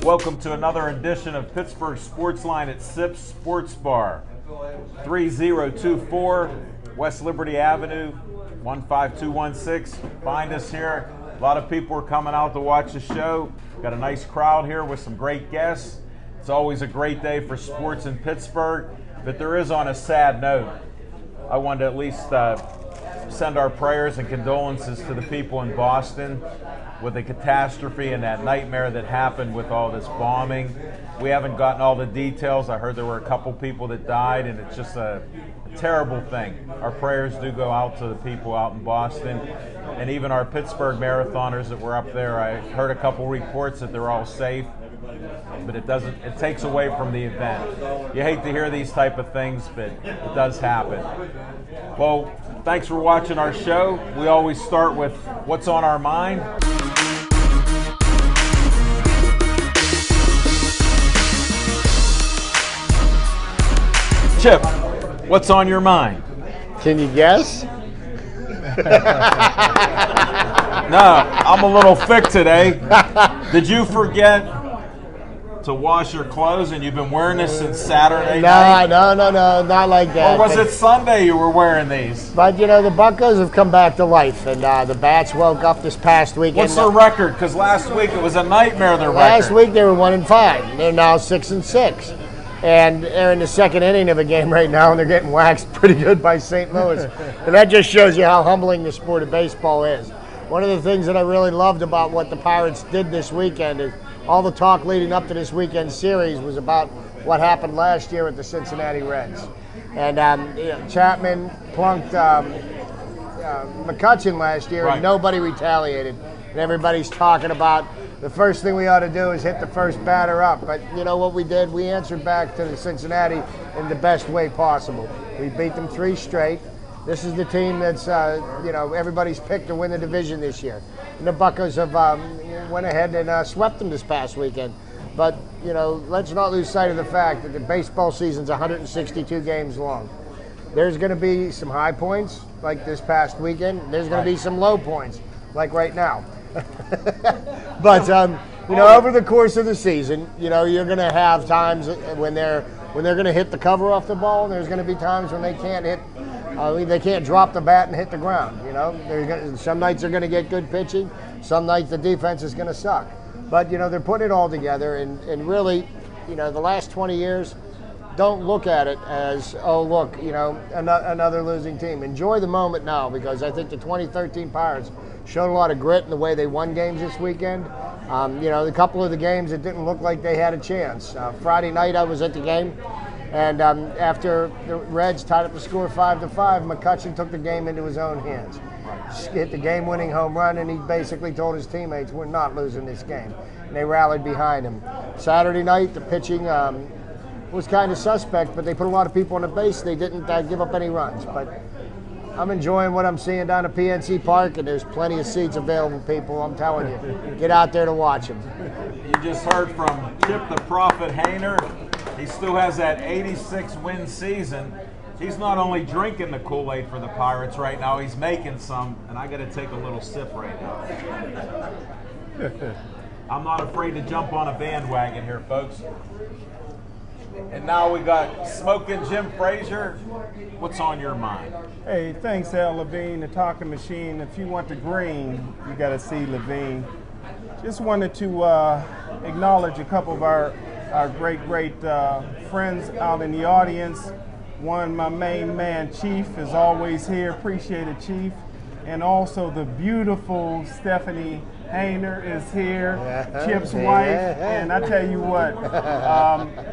Welcome to another edition of Pittsburgh Sports Line at Sips Sports Bar, 3024 West Liberty Avenue, 15216. Find us here. A lot of people are coming out to watch the show. Got a nice crowd here with some great guests. It's always a great day for sports in Pittsburgh, but there is on a sad note. I wanted to at least send our prayers and condolences to the people in Boston with the catastrophe and that nightmare that happened with all this bombing. We haven't gotten all the details. I heard there were a couple people that died, and it's just a terrible thing. Our prayers do go out to the people out in Boston, and even our Pittsburgh marathoners that were up there. I heard a couple reports that they're all safe, but it takes away from the event. You hate to hear these type of things, but it does happen. Well, thanks for watching our show. We always start with what's on our mind. Chip, what's on your mind? Can you guess? No, I'm a little thick today. Did you forget to wash your clothes and you've been wearing this since Saturday night? No, not like that. Or was it Sunday you were wearing these? But, you know, the Buccos have come back to life, and the Bats woke up this past weekend. What's their record? Because last week it was a nightmare, their record. Last week they were 1-5. They're now 6-6. And they're in the second inning of a game right now, and they're getting waxed pretty good by St. Louis. And that just shows you how humbling the sport of baseball is. One of the things that I really loved about what the Pirates did this weekend is all the talk leading up to this weekend series was about what happened last year with the Cincinnati Reds. And Chapman plunked McCutchen last year, and nobody retaliated. And everybody's talking about the first thing we ought to do is hit the first batter up. But you know what we did? We answered back to the Cincinnati in the best way possible. We beat them 3 straight. This is the team that's, everybody's picked to win the division this year. And the Buccos have went ahead and swept them this past weekend. But, you know, let's not lose sight of the fact that the baseball season's 162 games long. There's going to be some high points, like this past weekend. There's going to be some low points, like right now. But over the course of the season, you know, you're going to have times when they're going to hit the cover off the ball, and there's going to be times when they can't hit. They can't drop the bat and hit the ground. You know, some nights they're going to get good pitching. Some nights the defense is going to suck. But you know, they're putting it all together, and really, you know, the last 20 years. Don't look at it as, oh, look, you know, another losing team. Enjoy the moment now, because I think the 2013 Pirates showed a lot of grit in the way they won games this weekend. You know, a couple of the games, it didn't look like they had a chance. Friday night, I was at the game, and after the Reds tied up the score 5-5, McCutchen took the game into his own hands. Hit the game-winning home run, and he basically told his teammates, we're not losing this game. And they rallied behind him. Saturday night, the pitching was kind of suspect, but they put a lot of people on the base. They didn't give up any runs. But I'm enjoying what I'm seeing down at PNC Park, and there's plenty of seats available, people. I'm telling you, get out there to watch them. You just heard from Chip the Prophet Hainer. He still has that 86-win season. He's not only drinking the Kool-Aid for the Pirates right now, he's making some, and I got to take a little sip right now. I'm not afraid to jump on a bandwagon here, folks. And now we got Smoking Jim Frazier. What's on your mind? Hey, thanks, Al Levine, the talking machine. If you want the green, you got to see Levine. Just wanted to acknowledge a couple of our great friends out in the audience. One, my main man, Chief, is always here. Appreciate it, Chief. And also the beautiful Stephanie Hainer is here, Chip's wife, and I tell you what,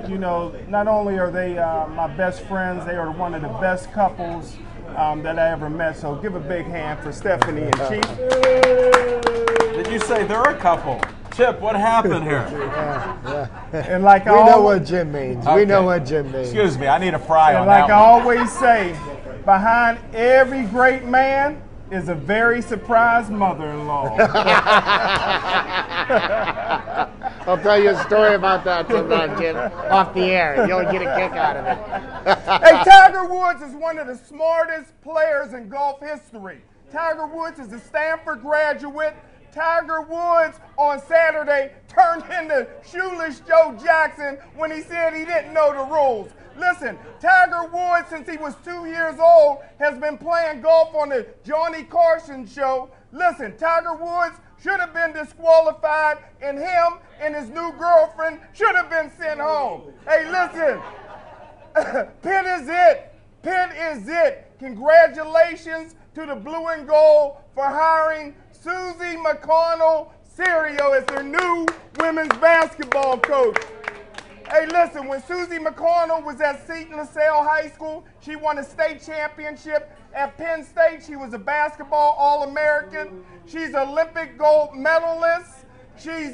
you know, not only are they my best friends, they are one of the best couples that I ever met. So give a big hand for Stephanie and Chief. Did you say they're a couple? Chip, what happened here? And like we know what Jim means. Okay. We know what Jim means. Excuse me, I need a fry on that. Like I always say, behind every great man is a very surprised mother-in-law. I'll tell you a story about that sometime, Jim, off the air. You'll get a kick out of it. Hey, Tiger Woods is one of the smartest players in golf history. Tiger Woods is a Stanford graduate. Tiger Woods on Saturday turned into Shoeless Joe Jackson when he said he didn't know the rules. Listen, Tiger Woods, since he was 2 years old, has been playing golf on the Johnny Carson show. Listen, Tiger Woods should have been disqualified, and him and his new girlfriend should have been sent home. Hey, listen, Pitt is it. Pitt is it. Congratulations to the Blue and Gold for hiring Susie McConnell Serio as their new women's basketball coach. Hey, listen, when Susie McConnell was at Seton LaSalle High School, she won a state championship. At Penn State, she was a basketball All-American. She's an Olympic gold medalist. She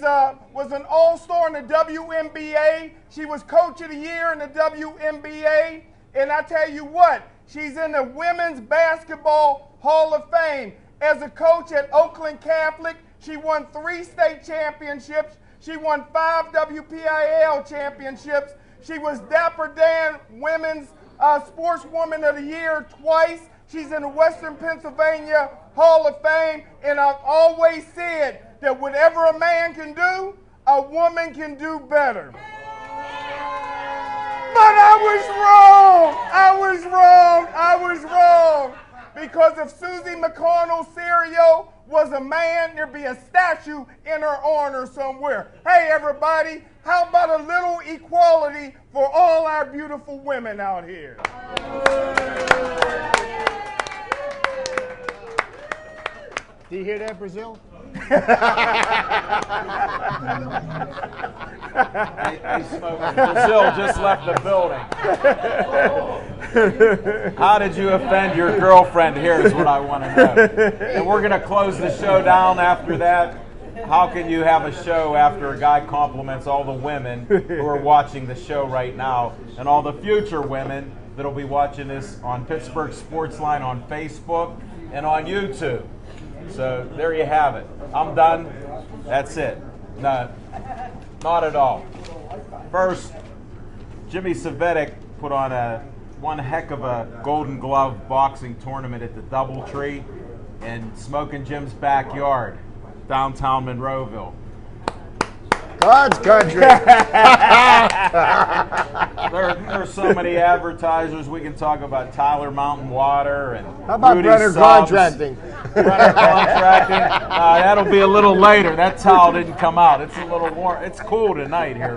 was an all-star in the WNBA. She was Coach of the Year in the WNBA. And I tell you what, she's in the Women's Basketball Hall of Fame. As a coach at Oakland Catholic, she won 3 state championships. She won 5 WPIAL championships. She was Dapper Dan Women's Sportswoman of the Year twice. She's in the Western Pennsylvania Hall of Fame. And I've always said that whatever a man can do, a woman can do better. But I was wrong. Because if Susie McConnell Serio was a man, there'd be a statue in her honor somewhere. Hey, everybody, how about a little equality for all our beautiful women out here? Do you hear that, Brazil? Brazil just left the building. How did you offend your girlfriend here is what I want to know. And we're going to close the show down after that. How can you have a show after a guy compliments all the women who are watching the show right now and all the future women that will be watching this on Pittsburgh Sportsline on Facebook and on YouTube? So there you have it. I'm done. That's it. No, not at all. First, Jimmy Cvetic put on one heck of a Golden Glove boxing tournament at the Doubletree in Smoking Jim's backyard, downtown Monroeville. God's country. There's so many advertisers. We can talk about Tyler Mountain Water and How about Rudy Brenner Subs. Contracting? Brenner Contracting. That'll be a little later. That towel didn't come out. It's a little warm. It's cool tonight here.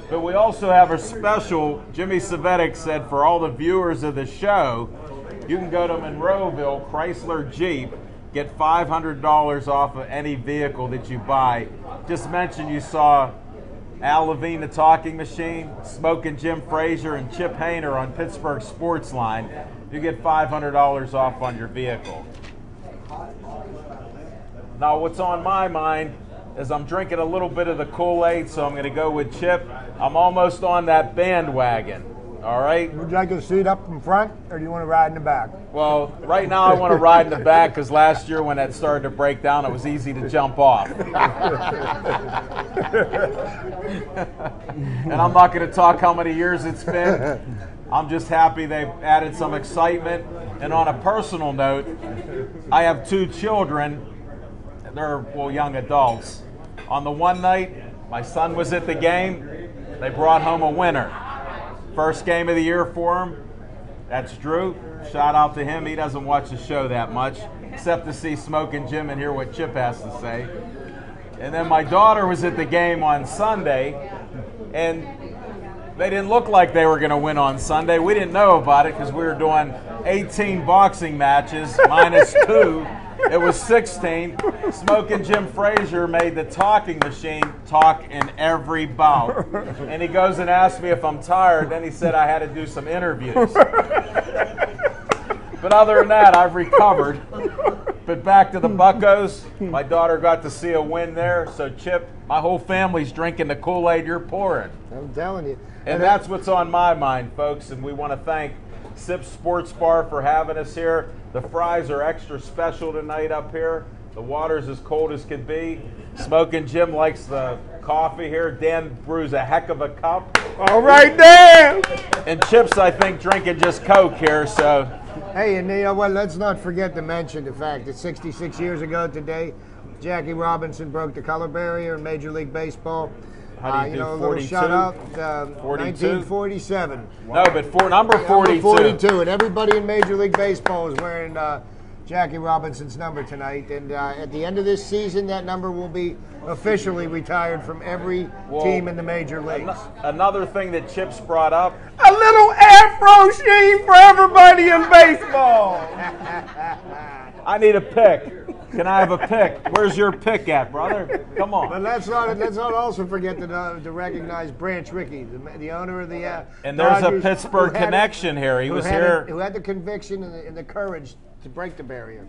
But we also have a special. Jimmy Cvetic said for all the viewers of the show, you can go to Monroeville Chrysler Jeep, get $500 off of any vehicle that you buy. Just mention you saw Al Levine, the Talking Machine, Smoking Jim Frazier, and Chip Hayner on Pittsburgh Sportsline. You get $500 off on your vehicle. Now, what's on my mind is I'm drinking a little bit of the Kool-Aid, so I'm going to go with Chip. I'm almost on that bandwagon. All right? Would you like to seat up in front, or do you want to ride in the back? Well, right now I want to ride in the back because last year when that started to break down, it was easy to jump off. And I'm not going to talk how many years it's been. I'm just happy they've added some excitement. And on a personal note, I have 2 children. They're, well, young adults. On the one night, my son was at the game. They brought home a winner. First game of the year for him. That's Drew. Shout out to him. He doesn't watch the show that much, except to see Smoking Jim and hear what Chip has to say. And then my daughter was at the game on Sunday, and they didn't look like they were going to win on Sunday. We didn't know about it because we were doing 18 boxing matches minus 2. It was 16. Smoking Jim Frazier made the Talking Machine talk in every bout. And he goes and asks me if I'm tired. Then he said I had to do some interviews. But other than that, I've recovered. But back to the Buccos. My daughter got to see a win there. So, Chip, my whole family's drinking the Kool-Aid you're pouring. I'm telling you. And that's what's on my mind, folks. And we want to thank Sip Sports Bar for having us here. The fries are extra special tonight up here. The water's as cold as can be. Smoking Jim likes the coffee here. Dan brews a heck of a cup. All right, Dan. And Chip's, I think, drinking just Coke here. So Hey, and you know what? Let's not forget to mention the fact that 66 years ago today, Jackie Robinson broke the color barrier in Major League Baseball. How do you do, know, a 42? little shout out, 42? 1947. No, but for number 42. Number 42, and everybody in Major League Baseball is wearing Jackie Robinson's number tonight. And at the end of this season, that number will be officially retired from every team in the major leagues. Another thing that Chips brought up. A little afro sheen for everybody in baseball. I need a pick. Can I have a pick? Where's your pick at, brother? Come on. But let's not also forget to recognize Branch Rickey, the owner of the and there's Dodgers, a Pittsburgh connection here. He was here. Who had the conviction and the courage to break the barrier.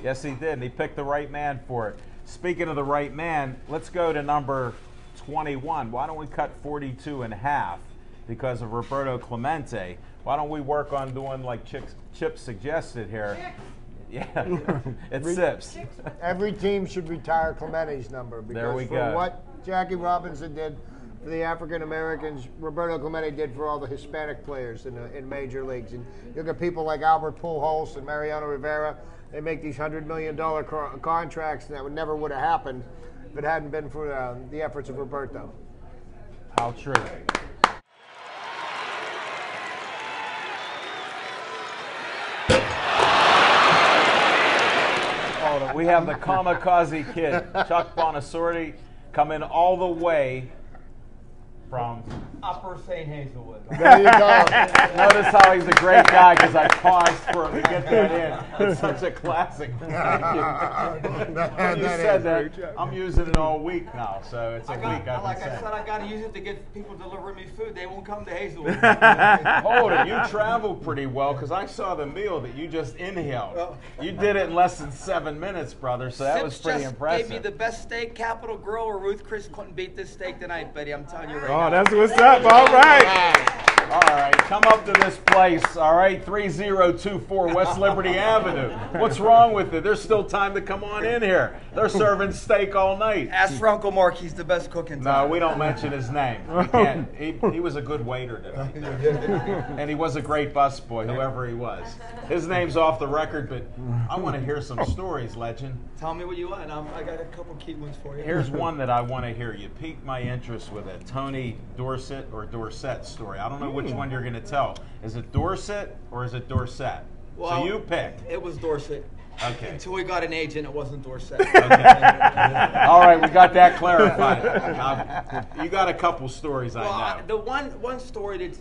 Yes, he did. And he picked the right man for it. Speaking of the right man, let's go to number 21. Why don't we cut 42 in half because of Roberto Clemente? Why don't we work on doing like Chip suggested here? Yeah, it's Sips. Every team should retire Clemente's number because there we for go. what Jackie Robinson did for the African Americans, Roberto Clemente did for all the Hispanic players in major leagues. And you look at people like Albert Pujols and Mariano Rivera. They make these $100 million contracts, and that would have happened if it hadn't been for the efforts of Roberto. How true. We have the Kamikaze Kid, Chuck Bonasorti, coming all the way from Upper St. Hazelwood. There you go. Notice how he's a great guy because I paused for him to get that in. It's such a classic. Thank you. You said that. I'm using it all week now, so it's a week I've been saying. I got to use it to get people delivering me food. They won't come to Hazelwood. Hold it. You traveled pretty well because I saw the meal that you just inhaled. You did it in less than 7 minutes, brother, so that was pretty impressive. Gave me the best steak, Capitol Grill, or Ruth Chris couldn't beat this steak tonight, buddy. I'm telling you right now. Oh, that's what's up. All right. All right, come up to this place, all right, 3024 West Liberty Avenue. What's wrong with it? There's still time to come on in here. They're serving steak all night. Ask for Uncle Mark. He's the best cook in town. No, we don't mention his name. We can't. He was a good waiter today. And he was a great busboy, whoever he was. His name's off the record, but I want to hear some stories, legend. Tell me what you want. I got a couple key ones for you. Here's one that I want to hear. You piqued my interest with a Tony Dorsett or Dorsett story. I don't know which one you're going to tell. Is it Dorsett or is it Dorsett? Well, so you pick. It was Dorsett. Okay. Until we got an agent, it wasn't Dorsett. Okay. All right, we got that clarified. You got a couple stories, I know. The one story that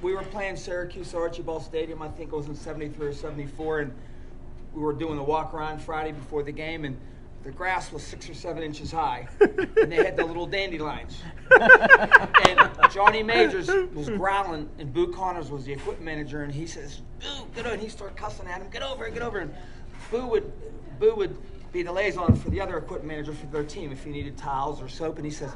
we were playing Syracuse Archibald Stadium, I think it was in 73 or 74, and we were doing the walk around Friday before the game, and the grass was 6 or 7 inches high, and they had the little dandelions. And Johnny Majors was growling, and Boo Connors was the equipment manager, and he says, "Boo, get over!" And he started cussing at him, "Get over it, get over it!" And Boo would be the liaison for the other equipment manager for their team if he needed towels or soap, and he says,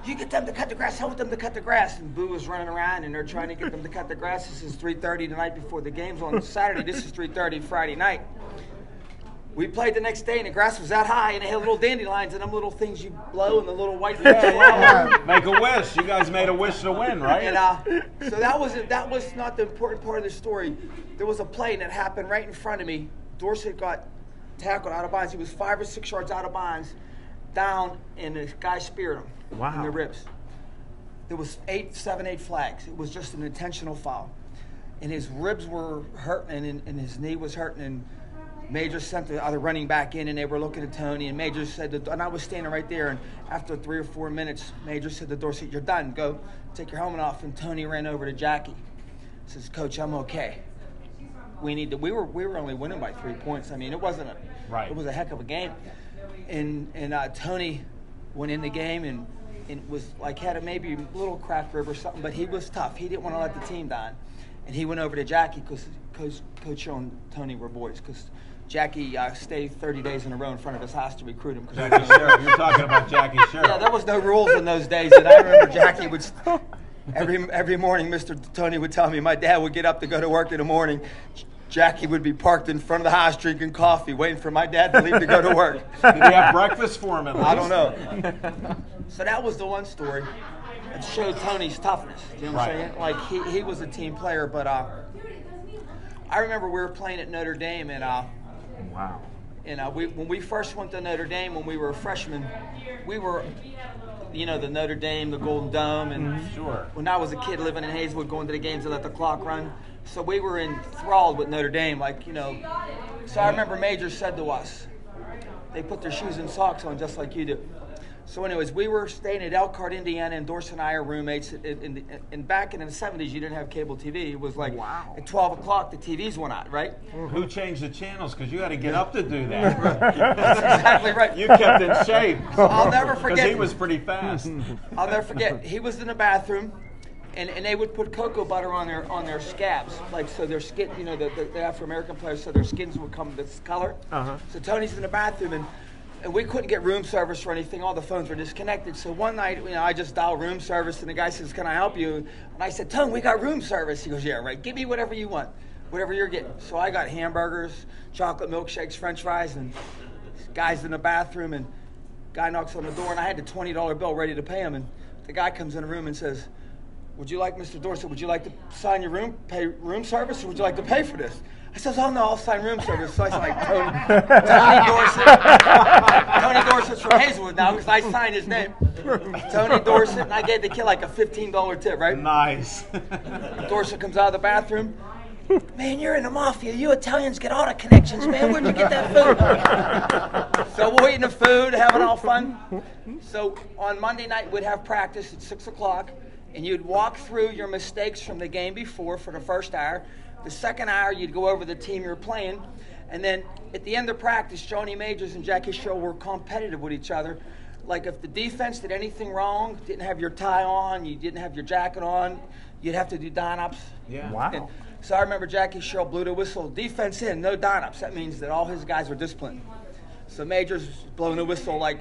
"You get them to cut the grass. Help them to cut the grass." And Boo was running around, and they're trying to get them to cut the grass. This is 3:30 the night before the game's on Saturday. This is 3:30 Friday night. We played the next day, and the grass was that high, and they had little dandelions and them little things you blow, and the little white things you blow. Make a wish. You guys made a wish to win, right? And so that was not the important part of the story. There was a play that happened right in front of me. Dorsett got tackled out of bounds. He was 5 or 6 yards out of bounds, down, and the guy speared him in the ribs. There was 7, 8 flags. It was just an intentional foul, and his ribs were hurting, and his knee was hurting, and Major sent the other running back in, and they were looking at Tony, and Major said, and I was standing right there, and after 3 or 4 minutes, Major said to Dorsett, "You're done. Go take your helmet off." And Tony ran over to Jackie. Says, "Coach, I'm okay. We were only winning by 3 points. I mean, it wasn't it was a heck of a game." And Tony went in the game and was like had maybe a little cracked rib or something, but he was tough. He didn't want to let the team down, and he went over to Jackie because Coach and Tony were boys because Jackie stayed 30 days in a row in front of his house to recruit him. Jackie Sherrill. You're talking about Jackie Sherrill. Yeah, there was no rules in those days, and I remember Jackie would every morning. Mr. Tony would tell me my dad would get up to go to work in the morning. Jackie would be parked in front of the house drinking coffee, waiting for my dad to leave to go to work. Did he have breakfast for him at least? I don't know. So that was the one story. It showed Tony's toughness. You know what I'm saying? Like he was a team player, but I remember we were playing at Notre Dame, and Wow. and when we first went to Notre Dame when we were freshmen, we were, the Notre Dame, the Golden Dome, and Sure. when I was a kid living in Hazelwood, going to the games and let the clock run. So we were enthralled with Notre Dame, So I remember Majors said to us, they put their shoes and socks on just like you do. So anyways, we were staying at Elkhart, Indiana, and Dorsett and I are roommates. And back in the 70s, you didn't have cable TV. It was like at 12 o'clock, the TVs went out, right? Who changed the channels? Because you had to get up to do that. That's exactly right. You kept in shape. So I'll never Because forget. he was pretty fast. I'll never forget. He was in the bathroom, and they would put cocoa butter on their scabs, so their skin, the Afro American players, so their skins would come this color. So Tony's in the bathroom, and we couldn't get room service or anything. All the phones were disconnected. So one night, I just dialed room service, and the guy says, "Can I help you?" And I said, "Tony, we got room service." He goes, "Yeah, right. Give me whatever you want, whatever you're getting." So I got hamburgers, chocolate milkshakes, French fries, and guys in the bathroom, and guy knocks on the door, and I had the $20 bill ready to pay him, and the guy comes in the room and says, "Would you like, Mr. Dorsett, would you like to sign your pay room service, or would you like to pay for this?" I says, "Oh, no, I'll sign room service." So I said, Tony Dorsett. Tony Dorsett's from Hazelwood now because I signed his name. Tony Dorsett, and I gave the kid like a $15 tip, right? Nice. Dorsett comes out of the bathroom. "Man, you're in the mafia. You Italians get all the connections, man. Where'd you get that food?" So we're eating the food, having all fun. So on Monday night, we'd have practice at 6 o'clock, and you'd walk through your mistakes from the game before for the first hour. The second hour, you'd go over the team you're playing. And then at the end of practice, Johnny Majors and Jackie Sherrill were competitive with each other. Like if the defense did anything wrong, didn't have your tie on, you didn't have your jacket on, you'd have to do don-ups. Yeah. Wow. And so I remember Jackie Sherrill blew the whistle. Defense in, no don-ups. That means that all his guys were disciplined. So Majors blowing the whistle like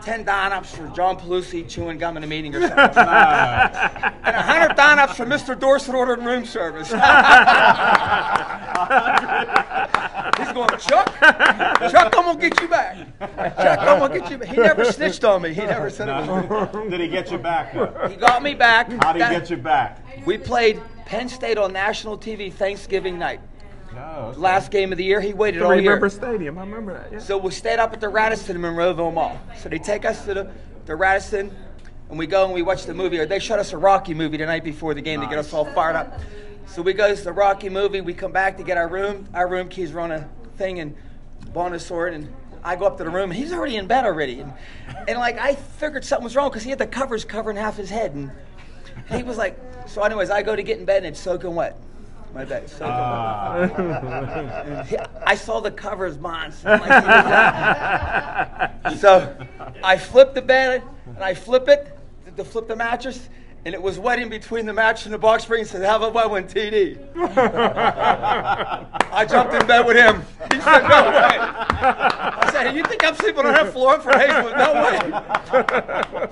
10 don-ups for John Pelusi chewing gum in a meeting or something. And 100 don-ups for Mr. Dorsett ordering room service. He's going, Chuck, I'm going to get you back. Chuck, I'm going to get you back. He never snitched on me. He never said it was me. Did he get you back, though? He got me back. How did he get you back? We played Penn State on national TV Thanksgiving night. Oh, okay. Last game of the year. He waited The all year. Remember Stadium. I remember that. Yeah. So we stayed up at the Radisson in Monroeville Mall. So they take us to the Radisson, and we go and we watch the movie. They showed us a Rocky movie the night before the game to get us all fired up. So we go to the Rocky movie. We come back to get our room. Our room keys were on a thing in Bonasort, and I go up to the room, and he's already in bed already. And I figured something was wrong because he had the covers covering half his head. And he was like, so anyways, I go to get in bed, and it's soaking wet. My bed, soaking wet. I saw the covers, monster. So I flip the bed, and I flip it, to flip the mattress, and it was wet in between the mattress and the box spring. He said, "How about wet one, TD?" I jumped in bed with him. He said, "No way." I said, "You think I'm sleeping on that floor for Hazelwood? No way."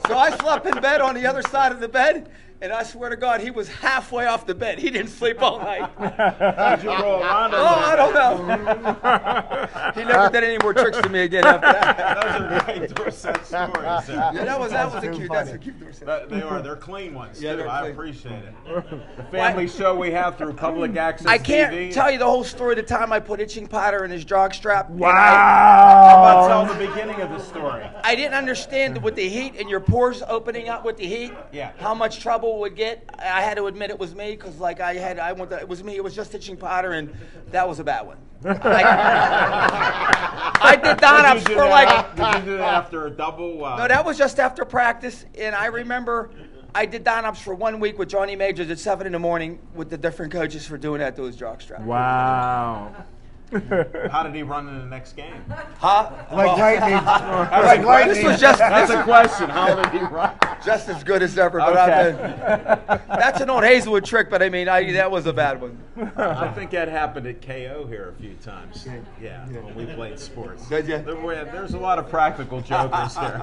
So I slept in bed on the other side of the bed, and I swear to God, he was halfway off the bed. He didn't sleep all night. Did you roll around? I don't know. He never did any more tricks to me again after that. Those are great Dorsett stories. Yeah, that was a cute. That's a cute Dorsett. They are. They're clean ones, Yeah, too. they're I clean. appreciate it. The family show we have through public access I can't TV. tell you the whole story. The time I put Itching Potter in his jock strap. How about tell the beginning of the story? I didn't understand with the heat and your pores opening up with the heat. Yeah. How much trouble it would get. I had to admit it was me because it was me. It was just Itching Potter, and that was a bad one. I did don-ups for like. Did you do that after a double? No, that was just after practice, and I remember I did don-ups for 1 week with Johnny Majors at 7 in the morning with the different coaches for doing that to his jock strap. Wow. How did he run in the next game? Huh? Like lightning. That's Like a lightning. This was just That's a question. How did he run? just as good as ever, but that's an old Hazelwood trick. But I mean, that was a bad one. I think that happened at KO here a few times. Yeah, when we played sports. Did ya? There's a lot of practical jokers here.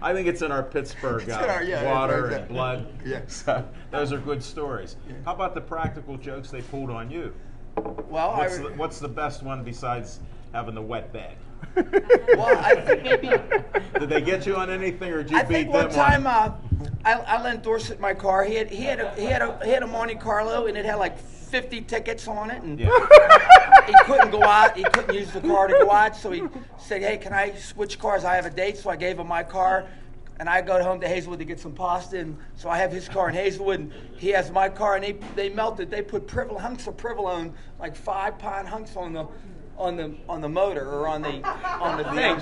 I think it's in our Pittsburgh in our- yeah, water yeah, and blood. Yeah. So those are good stories. How about the practical jokes they pulled on you? Well, What's the best one besides having the wet bed? I think maybe. Did they get you on anything, or did you I beat think them one time on? I lent Dorsett my car. He had a Monte Carlo, and it had like 50 tickets on it, and Yeah. he couldn't go out. He couldn't use the car to go out, so he said, "Hey, can I switch cars? I have a date." So I gave him my car, and I go home to Hazelwood to get some pasta, and so I have his car in Hazelwood, and he has my car, and they melted. They put hunks of provolone, like 5-pound hunks on the motor or on the thing.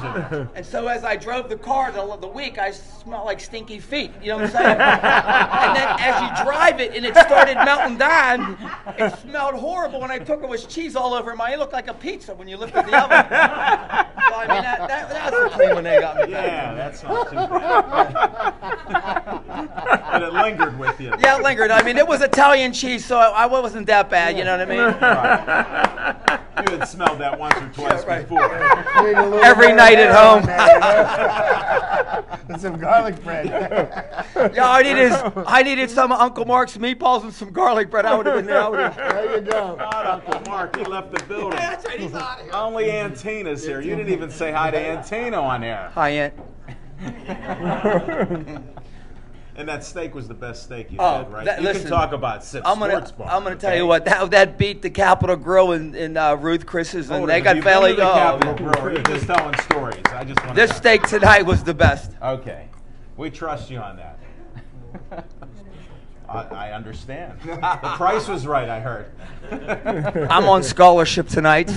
And so as I drove the car the week, I smelled like stinky feet. You know what I'm saying? And then as you drive it and it started melting down, it smelled horrible. When I took it, was cheese all over it looked like a pizza when you lifted the oven. So I mean that was the clean when they got me. Yeah, that's not too bad. But it lingered with you. Yeah, it lingered. I mean, it was Italian cheese, so I wasn't that bad. You know what I mean? Right. You had smelled that once or twice right. before. Every night at home. And some garlic bread. Yeah, I needed some of Uncle Mark's meatballs and some garlic bread. I would have been there. There you go. Not Uncle Mark, he left the building. That's right, he's out of here. Only Antina's here. You didn't even say hi to Antina on air. Hi, Aunt. And that steak was the best steak you Oh, had, right? that- You listen, can talk about Sip I'm Sports Bar. gonna tell you what, that beat the Capitol Grill in Ruth Chris's, and they got belly. belly. The Oh, Capitol Grill. Or you're just telling stories. I just want this steak tonight was the best. Okay, we trust you on that. I understand. The price was right, I heard. I'm on scholarship tonight.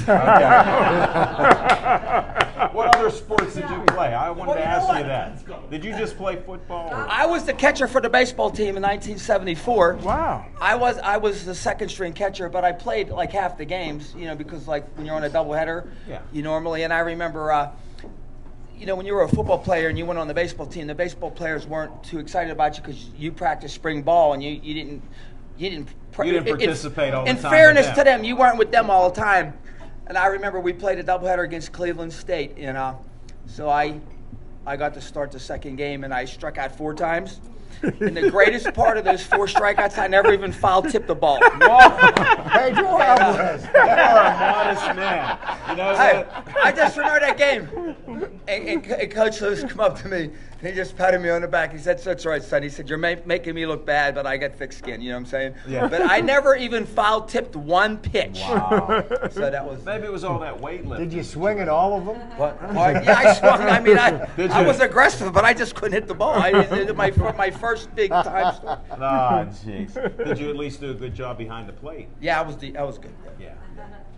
What other sports did you play? I wanted to ask you that. Did you just play football? Or? I was the catcher for the baseball team in 1974. Wow. I was the second string catcher, but I played like half the games, because like when you're on a doubleheader, Yeah. you normally. And I remember, when you were a football player and you went on the baseball team, the baseball players weren't too excited about you because you practiced spring ball and you didn't. You didn't participate all the time. In fairness with to them, you weren't with them all the time. And I remember we played a doubleheader against Cleveland State, and so I got to start the second game, and I struck out 4 times. And the greatest part of those 4 strikeouts, I never even foul-tipped the ball. Pedro Alvarez. You are a modest man. You know that? I just remember that game. And Coach Lewis come up to me, and he just patted me on the back. He said, "That's right, son." He said, "You're making me look bad, but I got thick skin." You know what I'm saying? Yeah. But I never even foul-tipped one pitch. Wow. So that was... Maybe it was all that weightlifting. Did you swing at all of them? Yeah, I swung. I mean, Did I you? was aggressive, but I just couldn't hit the ball. My first big time start. Oh, jeez. Did you at least do a good job behind the plate? Yeah, I was good. Yeah.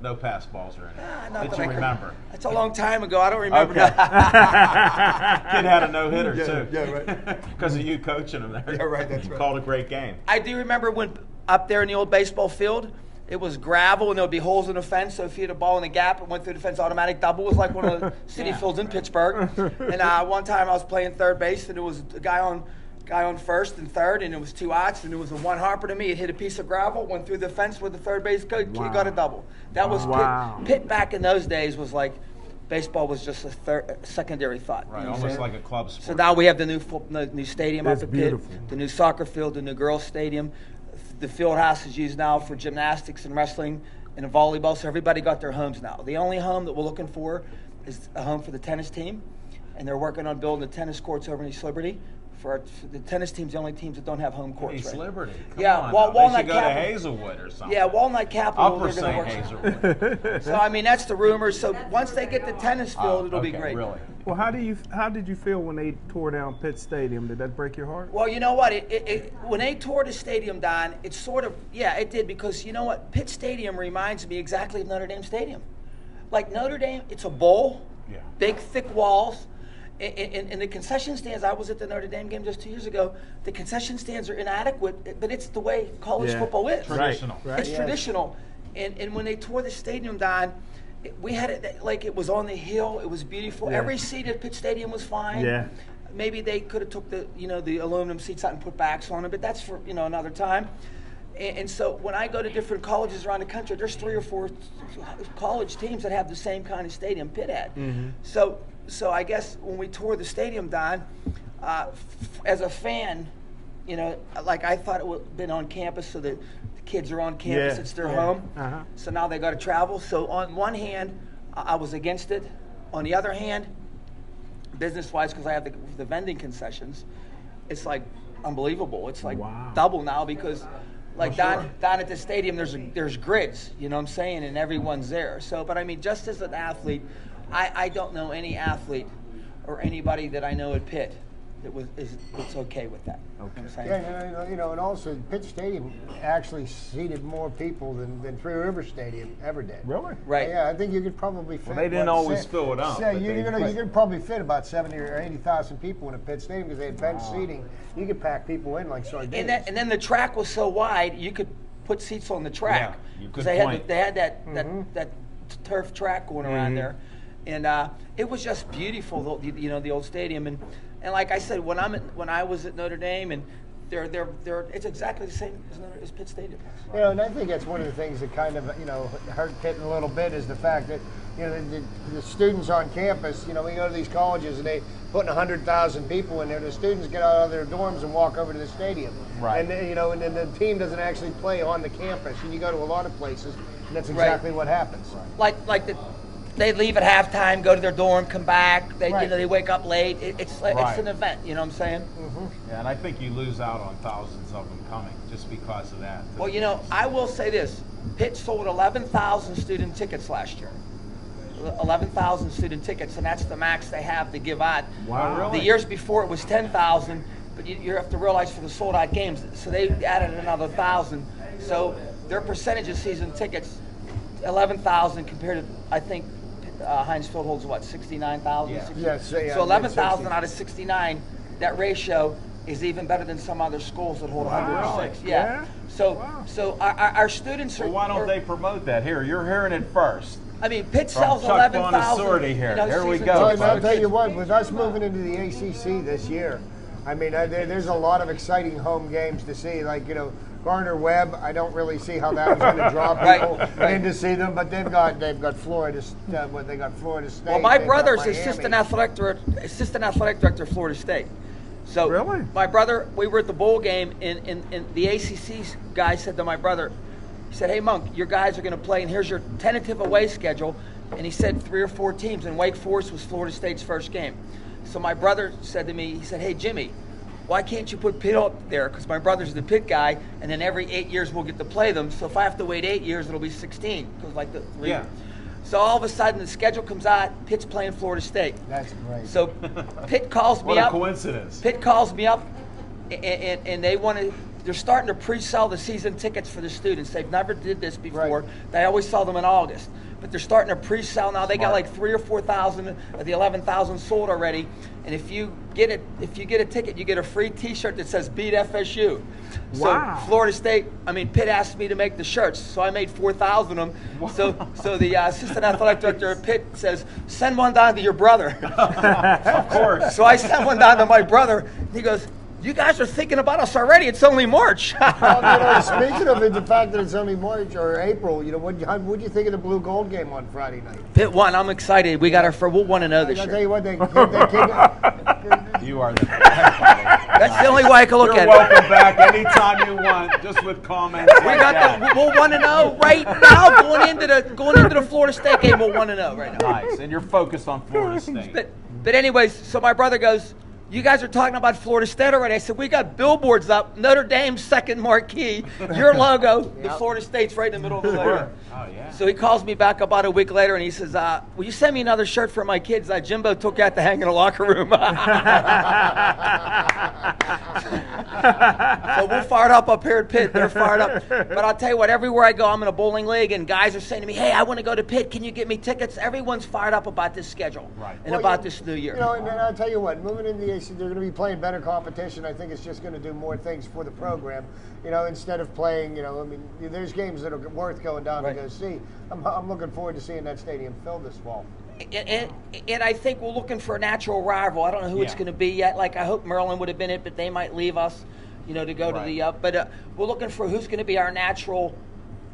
No pass balls or anything. Not Did that you I can- remember? That's a long time ago. I don't remember. Okay. Kid had a no-hitter, too. Yeah, right. Because of you coaching him there. Yeah, right, that's You right. called a great game. I do remember when up there in the old baseball field, it was gravel and there would be holes in the fence. So if you hit a ball in the gap, it went through the fence. Automatic double was like one of the city fields in Pittsburgh. And one time I was playing third base, and there was a guy on first and third, and it was 2 outs, and it was a one harper to me. It hit a piece of gravel, went through the fence with the third base coach. He got a double. That was Pitt back in those days was like baseball was just a secondary thought. Right, You know what I'm almost saying? like a club sport. So now we have the new stadium That's up at beautiful. Pitt, the new soccer field, the new girls' stadium. The field house is used now for gymnastics and wrestling and volleyball, so everybody got their homes now. The only home that we're looking for is a home for the tennis team, and they're working on building the tennis courts over in East Liberty. For the tennis team's the only teams that don't have home courts. East right? Liberty. Come Yeah, on well, now. They Walnut should go to Capital. Hazelwood or something. Yeah, Walnut Capital. Upper they're gonna St. work- Hazelwood. So I mean, that's the rumor. So once they get the tennis field, it'll be Okay, great. Really? Well, how did you feel when they tore down Pitt Stadium? Did that break your heart? Well, you know what? When they tore the stadium down, it sort of, it did, because you know what? Pitt Stadium reminds me exactly of Notre Dame Stadium. Like Notre Dame, it's a bowl, Yeah. big, thick walls. And the concession stands, I was at the Notre Dame game just 2 years ago, the concession stands are inadequate, but it's the way college football is. Traditional. Right. It's traditional. And when they tore the stadium down, we had it like it was on the hill. It was beautiful. Yeah. Every seat at Pitt Stadium was fine. Yeah. Maybe they could have took the aluminum seats out and put backs on them, but that's for another time. And so when I go to different colleges around the country, there's 3 or 4 college teams that have the same kind of stadium Pitt had. Mm-hmm. So I guess when we tore the stadium down, as a fan, like I thought it would have been on campus, so that the kids are on campus, Yeah, it's their yeah. home. Uh-huh. So now they got to travel. So on one hand, I was against it. On the other hand, business-wise, because I have the vending concessions, it's like unbelievable. It's like Wow. double now because like down at the stadium, there's grids, you know what I'm saying, and everyone's there. So, but I mean, just as an athlete, I don't know any athlete or anybody that I know at Pitt that it's okay with that. Okay. Yeah, you know, and also Pitt Stadium actually seated more people than Three River Stadium ever did. Really? Right. Yeah, I think you could probably fit. Well, they didn't always fill it up. Yeah, you could probably fit about 70 or 80,000 people in a Pitt Stadium because they had bench seating. You could pack people in like sardines. And then the track was so wide, you could put seats on the track. Yeah, you because could they had that turf track going around there, and it was just beautiful. The old stadium, and like I said, when I was at Notre Dame, and it's exactly the same as Pitt Stadium. You know, and I think that's one of the things that kind of hurt Pitt a little bit is the fact that the students on campus. We go to these colleges and they putting 100,000 people in there. The students get out of their dorms and walk over to the stadium. Right. And and then the team doesn't actually play on the campus. And you go to a lot of places, and that's exactly what happens. They leave at halftime, go to their dorm, come back. They Right. they wake up late. It's an event. You know what I'm saying? Yeah, and I think you lose out on thousands of them coming just because of that. Well, I will say this: Pitt sold 11,000 student tickets last year. 11,000 student tickets, and that's the max they have to give out. Wow, really? The years before it was 10,000, but you have to realize for the sold-out games, so they added another 1,000. So their percentage of season tickets, 11,000 compared to, I think, Heinz Field holds what, 69,000? Yeah. Yes, So 11,000 out of 69, that ratio is even better than some other schools that hold 106. Yeah. So our students are. Well, why don't they promote that? Here, you're hearing it first. I mean, Pitt From sells Chuck 11,000. Bonasorti here. Here we season go. tickets. Well, I'll tell you what, with us moving into the ACC this year, I mean, there's a lot of exciting home games to see. Like, Gardner Webb, I don't really see how that was going to draw people in to see them, but they've got Florida. They got Florida State. Well, my they've got brother's Miami. assistant athletic director of Florida State. So Really? my brother, we were at the bowl game, and the ACC guy said to my brother, he said, "Hey, Monk, your guys are going to play, and here's your tentative away schedule." And he said 3 or 4 teams, and Wake Forest was Florida State's first game. So my brother said to me, he said, "Hey, Jimmy, why can't you put Pitt up there? Because my brother's the Pitt guy, and then every 8 years we'll get to play them. So if I have to wait 8 years, it'll be 16. Because like the three. Yeah. So all of a sudden the schedule comes out. Pitt's playing Florida State. That's great. So Pitt calls me What a up. coincidence. Pitt calls me up, and they want to. They're starting to pre-sell the season tickets for the students. They've never did this before. Right. They always sell them in August, but they're starting to pre-sell now. They got like 3,000 or 4,000 of the 11,000 sold already. And if you get a ticket, you get a free T-shirt that says "Beat FSU." Wow. So Florida State. I mean, Pitt asked me to make the shirts, so I made 4,000 of them. So the assistant athletic director at Pitt says, "Send one down to your brother." Of course. So I sent one down to my brother. He goes, "You guys are thinking about us already. It's only March." Well, speaking of the fact that it's only March or April, what'd you think of the Blue Gold game on Friday night? Pitt won. I'm excited. We got we'll 1-0 this I'll tell year. you what, they You are the. That's the only way I can look You're at welcome back anytime you want, just with comments. it. We'll 1-0 right now. Going into the Florida State game, we'll 1-0 right now. Nice, and you're focused on Florida State. But anyways, so my brother goes, "You guys are talking about Florida State already." I said, "We got billboards up, Notre Dame's second marquee, your logo, the Florida State's right in the middle of the logo." Oh yeah. So he calls me back about a week later and he says, "Will you send me another shirt for my kids? Jimbo took out to hang in the locker room." So we're fired up here at Pitt. They're fired up. But I'll tell you what, everywhere I go, I'm in a bowling league and guys are saying to me, "Hey, I want to go to Pitt. Can you get me tickets?" Everyone's fired up about this schedule and about this new year. And I'll tell you what, moving into the ACC, they're going to be playing better competition. I think it's just going to do more things for the program. Instead of playing, I mean, there's games that are worth going down to go see. I'm looking forward to seeing that stadium filled this fall. And I think we're looking for a natural rival. I don't know who it's going to be yet. Like, I hope Maryland would have been it, but they might leave us, to go to the but we're looking for who's going to be our natural,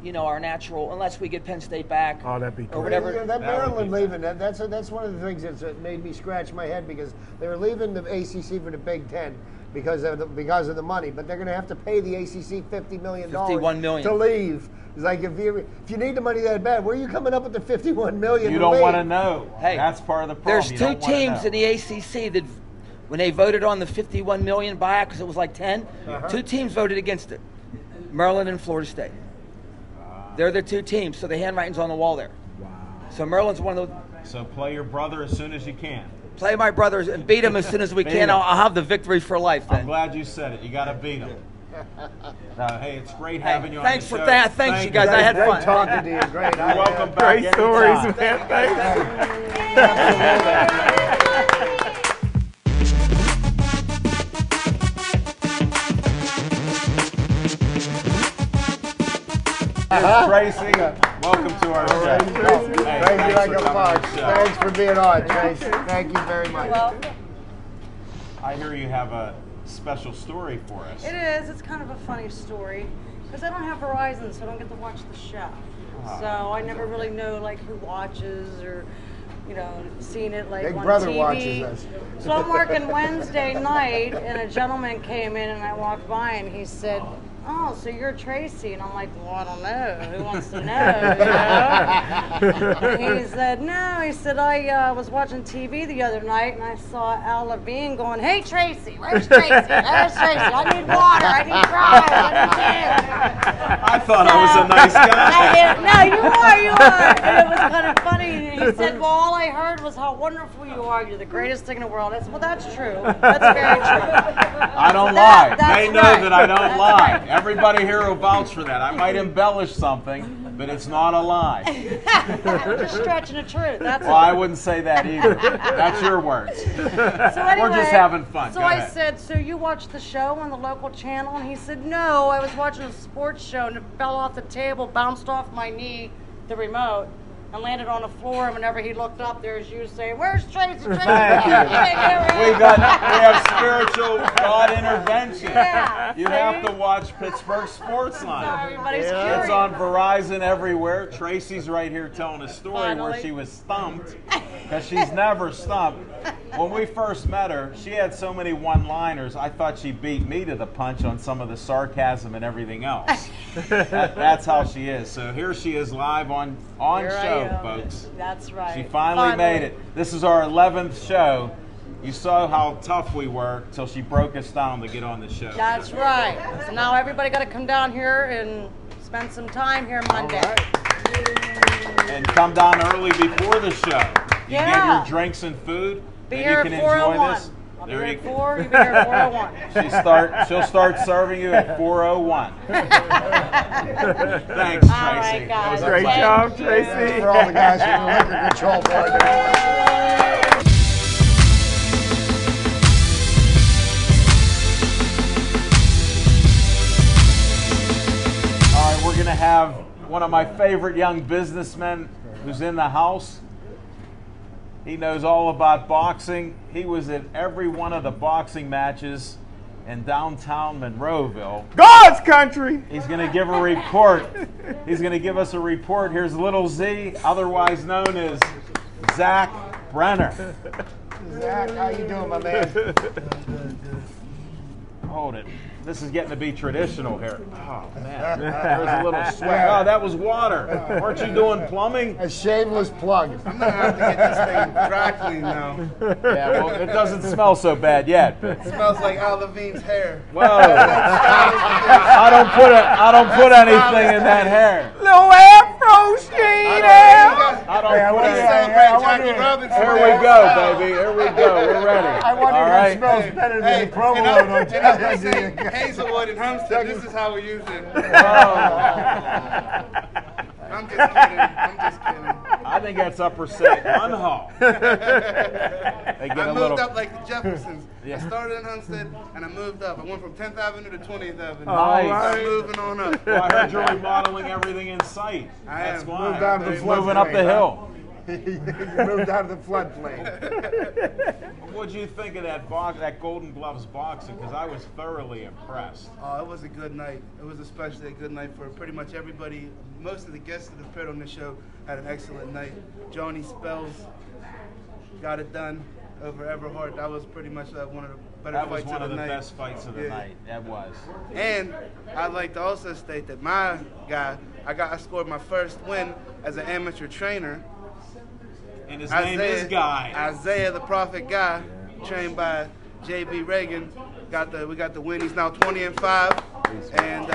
unless we get Penn State back. Oh, that'd be or great. whatever. That Maryland leaving, that's one of the things that made me scratch my head because they were leaving the ACC for the Big Ten because of the money, but they're going to have to pay the ACC $50 million $51 million. to leave. It's like if you need the money that bad, where are you coming up with the $51 million? You don't want to know. Hey, that's part of the problem. There's 2 teams in the ACC that, when they voted on the $51 million buyout, because it was like 10, 2 teams voted against it. Maryland and Florida State. They're the two teams, so the handwriting's on the wall there. Wow. So Maryland's one of those. So play your brother as soon as you can. Play my brothers and beat them as soon as we can. I'll have the victory for life then. I'm glad you said it. You got to beat them. Hey, it's great having you on Thanks the for show. that. Thanks, you guys. I had Great fun. talking to you. Great. You're welcome back. Great stories, anytime. man. Thanks. Tracy, welcome to our show. Hey, Thank you like for a coming fox. on the show. Thanks for being on, Tracy. Thank you very much. I hear you have a special story for us. It is. It's kind of a funny story because I don't have Verizon, so I don't get to watch the show. So I never really know like who watches or, you know, seen it like Big on Brother TV. watches us. So I'm working Wednesday night, and a gentleman came in, and I walked by, and he said, "Oh, so you're Tracy?" And I'm like, "Well, I don't know. Who wants to know?" You know? He said, "No." He said, "I was watching TV the other night, and I saw Al Levine going, 'Hey, Tracy, where's Tracy? Where's Tracy? I need water. I need fries. I need this.'" I thought I was a nice guy. No, you are. And it was kind of funny. He said, "Well, all I heard was how wonderful you are. You're the greatest thing in the world." I said, "Well, that's true. That's very true." I don't lie. That's They know right. that I don't That's lie. right. Everybody here will vouch for that. I might embellish something, but it's not a lie. Just stretching the truth. That's Well, I wouldn't say that either. That's your words. So anyway, We're just having fun. So Go I ahead. said, "So you watched the show on the local channel?" And he said, "No, I was watching a sports show and it fell off the table, bounced off my knee, the remote, and landed on the floor. And whenever he looked up, there's you saying, 'Where's Tracy? Tracy?'" Thank you. We have spiritual God intervention. Yeah, You see? have to watch Pittsburgh Sports So Line. everybody's It's curious. on Verizon everywhere. Tracy's right here telling a story where Finally. she was stumped, because she's never stumped. When we first met her, she had so many one-liners, I thought she beat me to the punch on some of the sarcasm and everything else. That's how she is. So here she is live on Here I show, am. folks. That's right. She finally made it. This is our 11th show. You saw how tough we were till she broke us down to get on the show. That's right. So now everybody got to come down here and spend some time here Monday. And come down early before the show. You get Yeah. your drinks and food, Be and here you at can enjoy 4:01. this. I'll be There here you at go. 4. You'll be here at 4:01. She'll start serving you at 4:01. Thanks, All Tracy. right, That was guys. a Great pleasure. job, Tracy. For all the guys from the Liquor Control Board. All right, we're going to have one of my favorite young businessmen who's in the house. He knows all about boxing. He was at every one of the boxing matches in downtown Monroeville. God's country. He's going to give a report. He's going to give us a report. Here's Little Z, otherwise known as Zach Brenner. Zach, how you doing, my man? Hold it. This is getting to be traditional here. Oh, man. There's a little sweat. Oh, that was water. Weren't you doing plumbing? A shameless plug. I'm gonna have to get this thing dry clean now. Yeah, well, it doesn't smell so bad yet. But, It smells like Al Levine's hair. whoa. I don't put anything in that hair. Little afro sheen out. I don't Hey, I put wanna it. Celebrate I Jackie wonder- Robinson. Here we go, baby. Here we go. We're ready. I wonder All if right. it smells better than the provolone on and I'm television. saying Hazelwood and Homestead, this is how we use it. I'm just kidding. I'm just kidding. I think that's Upper St. Munhall. They get I a moved little. up like the Jeffersons. Yeah. I started in Homestead and I moved up. I went from 10th Avenue to 20th Avenue. Nice. So I'm moving on up. Well, I heard you're remodeling everything in sight. I That's am. why. Moved down to the You're moving up the floodplain, hill. You moved out of the floodplain. What'd you think of that Golden Gloves boxing? Because I was thoroughly impressed. Oh, it was a good night. It was especially a good night for pretty much everybody. Most of the guests that have appeared on the show had an excellent night. Johnny Spells got it done over Everhart. That was pretty much one of the better That was fights one of the the night. best fights of the Yeah. night. That was. And I'd like to also state that my guy, I scored my first win as an amateur trainer. And his name is Guy. Isaiah the Prophet Guy, trained by J.B. Reagan. We got the win. He's now 20-5, and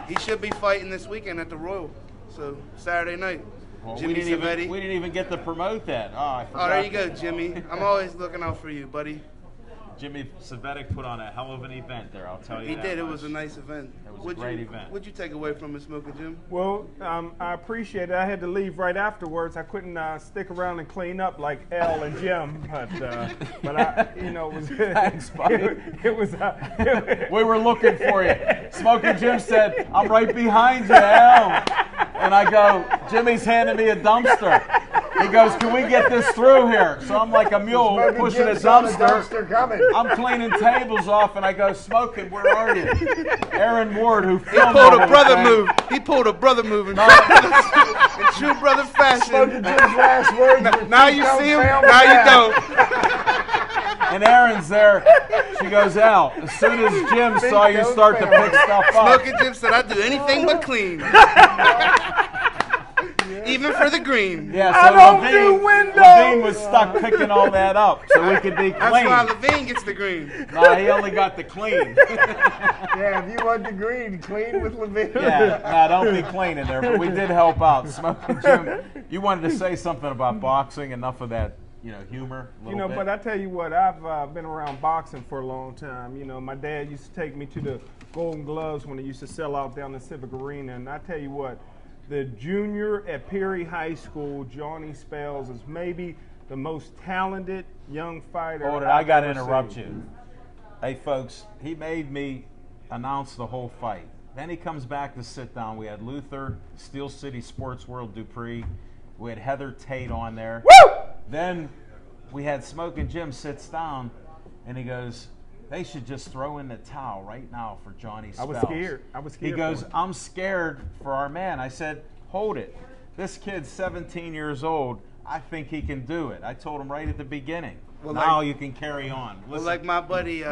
he should be fighting this weekend at the Royal. So Saturday night. Well, Jimmy Savetti. We didn't even get to promote that. Oh, I forgot. Oh, there you go, Jimmy. I'm always looking out for you, buddy. Jimmy Savetti put on a hell of an event there, I'll tell you He that did. It much. was a nice event. It was a great event. What'd you take away from it, Smoking Jim? Well, I appreciate it. I had to leave right afterwards. I couldn't stick around and clean up like Al and Jim, but I, it was Thanks, buddy. it was. We were looking for you. Smoking Jim said, I'm right behind you, Al. And I go, Jimmy's handing me a dumpster. He goes, can we get this through here? So I'm like a mule Smoking pushing a Jim's got dumpster. coming. I'm cleaning tables off, and I go, Smoking, where are you? Aaron Ward, who He filmed pulled the a whole brother thing. move. He pulled a brother move in true brother Smoking fashion. Jim's last words were, Now you "Don't see him, fail me now you now." don't. And Aaron's there. She goes, Al, as soon as Jim saw you start to pick stuff up, Smoking Jim said, I do anything but clean. Even for the green. yeah, I so don't do windows. Levine was stuck picking all that up so we could be That's why clean. Levine gets the green. No, he only got the clean. Yeah, if you want the green, clean with Levine. Yeah, no, don't be clean in there, but we did help out. Smoking Jim, you wanted to say something about boxing, enough of that, humor, a little bit. But I tell you what, I've been around boxing for a long time. My dad used to take me to the Golden Gloves when they used to sell out down the Civic Arena, and I tell you what, the junior at Perry High School, Johnny Spells, is maybe the most talented young fighter. Hold it, I got to I've ever interrupt seen. you. Hey, folks, he made me announce the whole fight. Then he comes back to sit down. We had Luther, Steel City Sports World Dupree. We had Heather Tate on there. Woo! Then we had Smoking Jim sits down, and he goes, they should just throw in the towel right now for Johnny I Spells. was scared. He for goes, him. I'm scared for our man. I said, hold it. This kid's 17 years old. I think he can do it. I told him right at the beginning. Well, now like- you can carry on. Well, Listen, like my buddy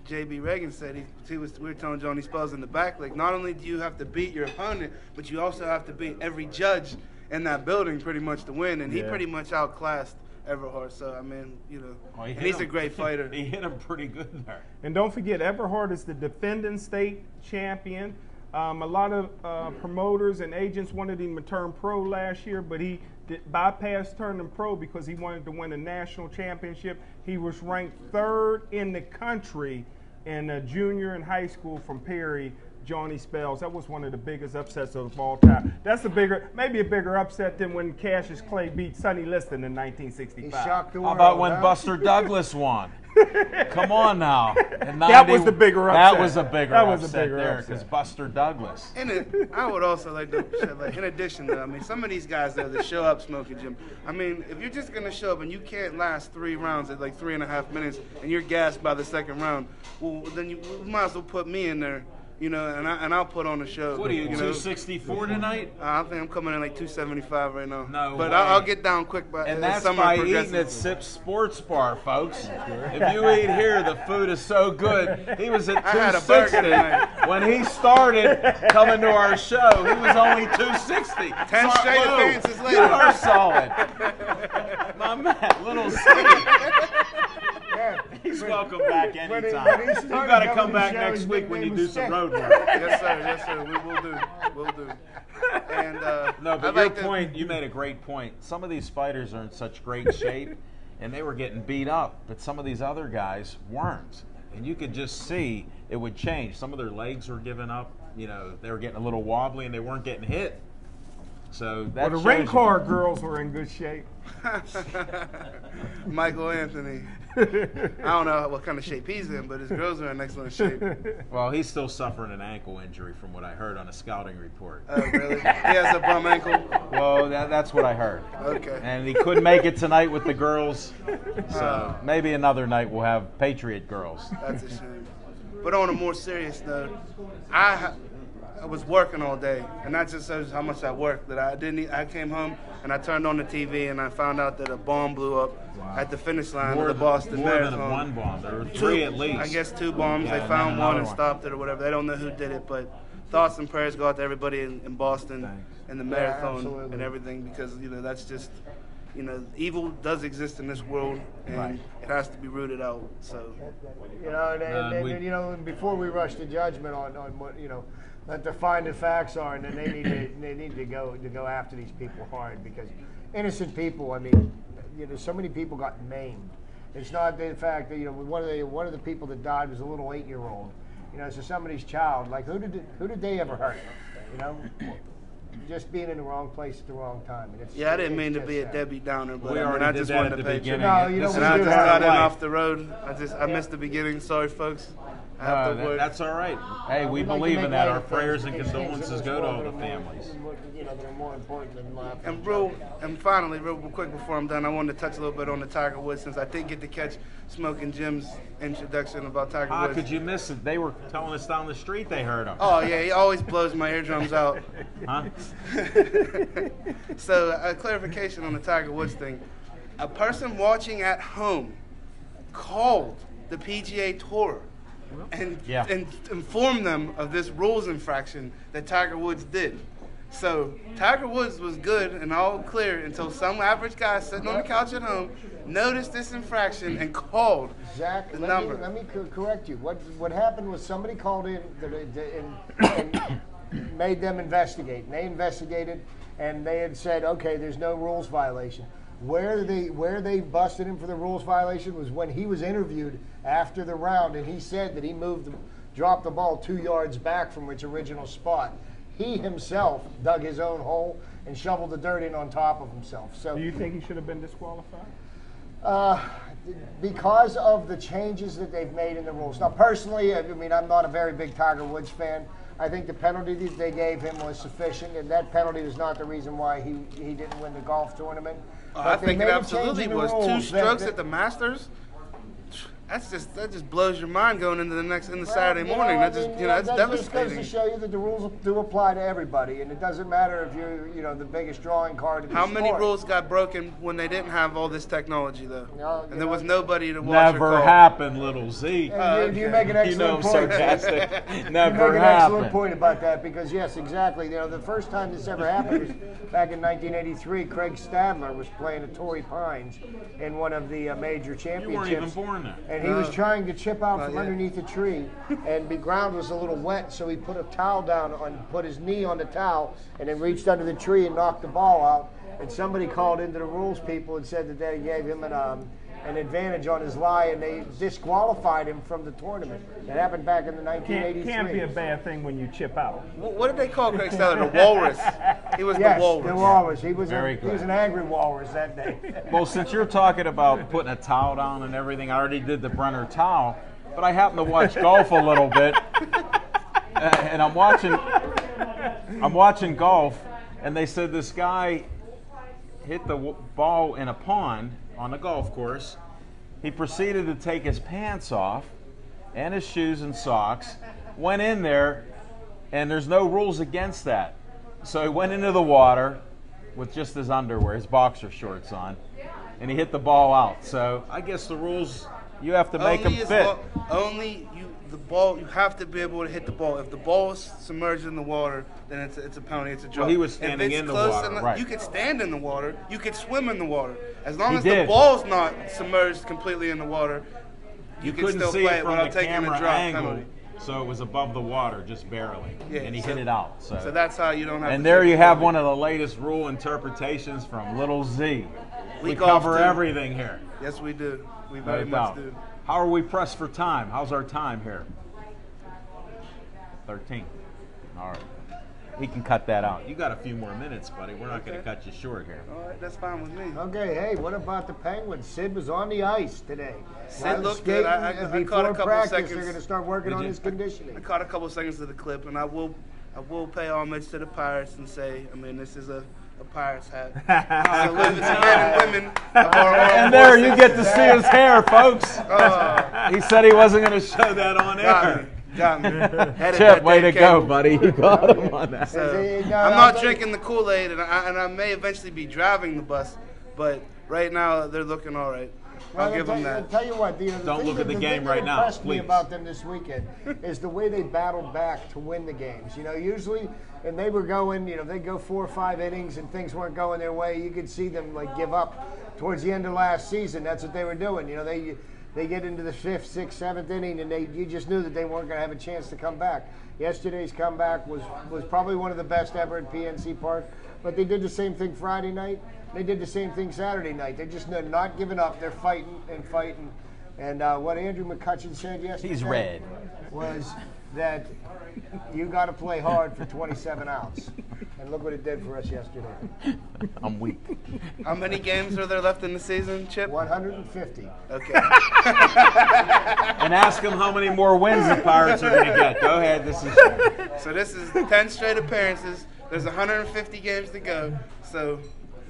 J.B. Reagan said, we were telling Johnny Spells in the back, like, not only do you have to beat your opponent, but you also have to beat every judge in that building pretty much to win. And he Yeah. pretty much outclassed Everhart. So, I mean, well, and he's a great fighter. He hit him pretty good there. And don't forget, Everhart is the defending state champion. A lot of promoters and agents wanted him to turn pro last year, but he bypassed turning pro because he wanted to win a national championship. He was ranked 3rd in the country in junior and high school from Perry. Johnny Spells. That was one of the biggest upsets of all time. That's maybe a bigger upset than when Cassius Clay beat Sonny Liston in He 1965. shocked the How world. about when huh? Buster Douglas won? Come on now. In That 90 was the bigger That upset. was a bigger That was a upset bigger there upset. because Buster Douglas. And I would also like to say, like, in addition to, I mean, some of these guys though that show up Smoking Jim. I mean, if you're just gonna show up and you can't last 3 rounds at like 3.5 minutes and you're gassed by the second round, well then you might as well put me in there, and I'll put on the show. What are you, know? 264 tonight? I think I'm coming in like 275 right now. No but way. I'll get down quick by And as that's summer by progresses. eating at Sips Sports Bar, folks. If you eat here, the food is so good. He was at I had a burger 260 tonight. when he started coming to our show. He was only 260. 10 straight Whoa, appearances later. You are solid. My man, little C. Yeah. He's welcome back when he anytime. You started got to coming come to back shows, next his week when you nickname do was some Stick. road work. Yes, sir. We will do. We'll do. And No, I'd but your like to- point, you made a great point. Some of these fighters are in such great shape, and they were getting beat up, but some of these other guys weren't. And you could just see it would change. Some of their legs were giving up. They were getting a little wobbly, and they weren't getting hit. So that Well, the shows ring you. car girls were in good shape. Michael Anthony. I don't know what kind of shape he's in, but his girls are in excellent shape. Well, he's still suffering an ankle injury from what I heard on a scouting report. Oh, really? He has a bum ankle. Well, that's what I heard. Okay. And he couldn't make it tonight with the girls. So Oh. maybe another night we'll have Patriot girls. That's a shame. But on a more serious note, I was working all day, and that just shows how much I worked. That I came home and I turned on the TV and I found out that a bomb blew up at the finish line of the Boston more Marathon. than one bomb. There were 3 at least. I guess 2 bombs. Yeah, They and found then one another and one. stopped it or whatever. They don't know who did it, but thoughts and prayers go out to everybody in Boston and the marathon absolutely. and everything, because that's just you know, evil does exist in this world, and it has to be rooted out. So, you know, and you know, before we rush to judgment on what, you know, let the find the facts are, and then they need to go after these people hard, because innocent people. I mean, you know, so many people got maimed. It's not the fact that, you know, one of the people that died was a little 8-year-old. You know, so somebody's child. Like, who did they ever hurt? You know. Just being in the wrong place at the wrong time. And it's, I didn't mean to be a Debbie Downer, but I just wanted to pay tribute. No, you know, And I just got in off the road. I missed the beginning. Sorry, folks. I have to work. That's all right. Hey, we believe in that. Our prayers and condolences go to all the families. You know, they're more important than life. And finally, real quick before I'm done, I wanted to touch a little bit on the Tiger Woods, since I did get to catch Smoking Jim's introduction about Tiger How Woods. could you miss it? They were telling us down the street they heard him. Oh yeah, he always blows my eardrums out. Huh? So a clarification on the Tiger Woods thing. A person watching at home called the PGA Tour and informed them of this rules infraction that Tiger Woods did. So Tiger Woods was good and all clear until some average guy sitting on the couch at home noticed this infraction and called Zach, the number. Let me correct you. What happened was somebody called in and made them investigate. And they investigated, and they had said, okay, there's no rules violation. Where they busted him for the rules violation was when he was interviewed after the round, and he said that he dropped the ball 2 yards back from its original spot. He himself dug his own hole and shoveled the dirt in on top of himself. So, do you think he should have been disqualified? Because of the changes that they've made in the rules. Now, personally, I mean, I'm not a very big Tiger Woods fan. I think the penalty that they gave him was sufficient, and that penalty was not the reason why he didn't win the golf tournament. I think it absolutely was. 2 strokes at the Masters. That just blows your mind going into the Saturday morning. That's devastating. Just goes to show you that the rules do apply to everybody, and it doesn't matter if you're the biggest drawing card in the How sport. many rules got broken when they didn't have all this technology, though? And there was nobody to watch. Never happened, little Z. You make an excellent you know I'm point. sarcastic. You Never make an happened. excellent point about that, because yes, exactly. You know, the first time this ever happened was back in 1983. Craig Stadler was playing at Torrey Pines in one of the major championships. You weren't even born then. And he was trying to chip out from underneath a tree, and the ground was a little wet, so he put a towel down put his knee on the towel, and then reached under the tree and knocked the ball out. And somebody called into the rules people and said that they gave him an advantage on his lie, and they disqualified him from the tournament. That happened back in the 1983. Can't be a bad thing when you chip out. What did they call Craig Stadler? The Walrus. He was Yes, the Walrus. the Walrus. He was Very he was an angry walrus that day. Well, since you're talking about putting a towel down and everything, I already did the Brenner towel, but I happen to watch golf a little bit, and I'm watching golf, and they said this guy hit the ball in a pond on the golf course. He proceeded to take his pants off and his shoes and socks, went in there, and there's no rules against that. So he went into the water with just his underwear, his boxer shorts on, and he hit the ball out. So I guess the rules, you have to make them fit. You have to be able to hit the ball. If the ball is submerged in the water, then it's a penalty, it's a drop. Well, he was standing in the water, right. You could stand in the water, you could swim in the water. As long as the ball's not submerged completely in the water, you can couldn't still see play it it from without the taking a camera drop angle, penalty. so it was above the water, just barely, and he hit it out. So that's how you don't have. And there you have one of the latest rule interpretations from Little Z. We cover everything here. Yes, we do. We very much do. How are we pressed for time? How's our time here? 13. All right. He can cut that out. You got a few more minutes, buddy. We're not going to cut you short here. All right, that's fine with me. Okay, hey, what about the Penguins? Sid was on the ice today. Sid looked good. I caught a couple practice, seconds. They're going to start working on his conditioning. I caught a couple seconds of the clip, and I will pay homage to the Pirates and say, I mean, this is a Pirates hat. Salute to men and women. And there you get to see his hair, folks. He said he wasn't going to show that on air. Got me. Chip, way to go, buddy. You got him on that. I'm not drinking the Kool-Aid, and I may eventually be driving the bus, but right now they're looking all right. Well, I'll give them I'll that. tell you what, Don't look at the game thing right that now, impressed me please. about them this weekend is the way they battled back to win the games. You know, usually, and they were going, you know, they'd go 4 or 5 innings and things weren't going their way. You could see them like give up towards the end of last season. That's what they were doing. You know, they get into the 5th, 6th, 7th inning, and you just knew that they weren't going to have a chance to come back. Yesterday's comeback was probably one of the best ever at PNC Park, but they did the same thing Friday night. They did the same thing Saturday night. They're not giving up. They're fighting and fighting. And what Andrew McCutcheon said yesterday He's red. was that you got to play hard for 27 outs. And look what it did for us yesterday. I'm weak. How many games are there left in the season, Chip? 150. Okay. And ask them how many more wins the Pirates are going to get. Go ahead. So this is 10 straight appearances. There's 150 games to go. So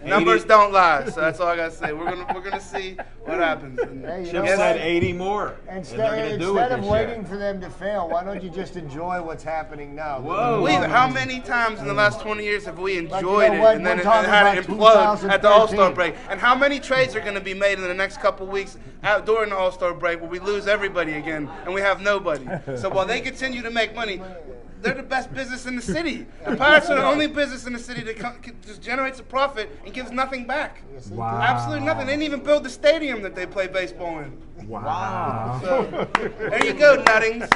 numbers don't lie. So that's all I got to say. We're gonna see what happens. And Hey, you Chip know said what? 80 more. And they're going to do it Instead of this waiting year. for them to fail, why don't you just enjoy what's happening now? Whoa. how many times in the last 20 years have we Like, enjoyed you know what? it and then We're it talking had it about implode at the All-Star 2013. break? And how many trades are going to be made in the next couple weeks out during the All-Star break where we lose everybody again and we have nobody? So while they continue to make money, they're the best business in the city. The Pirates are the only business in the city that just generates a profit and gives nothing back. Wow. Absolutely nothing. They didn't even build the stadium that they play baseball in. Wow. So there you go, Nuttings.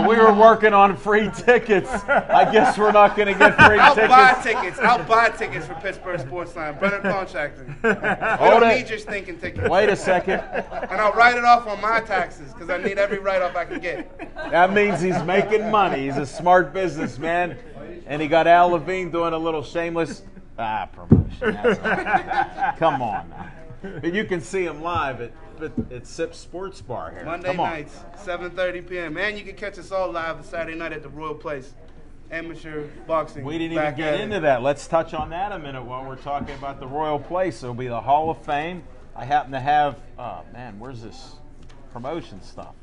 We were working on free tickets. I guess we're not going to get free I'll buy tickets. tickets. I'll buy tickets for Pittsburgh Sports Line. Brenner Contracting. I Hold don't it. need your stinking tickets. Wait a second. And I'll write it off on my taxes because I need every write-off I can get. That means he's making money. He's a smart businessman. And he got Al Levine doing a little shameless promotion. That's all. Come on now. But you can see him live at Sip Sports Bar here. Monday Come on. nights, 7:30 p.m. And you can catch us all live Saturday night at the Royal Place. Amateur boxing. We didn't even back get at it. into that. Let's touch on that a minute while we're talking about the Royal Place. It'll be the Hall of Fame. I happen to have, where's this promotion stuff?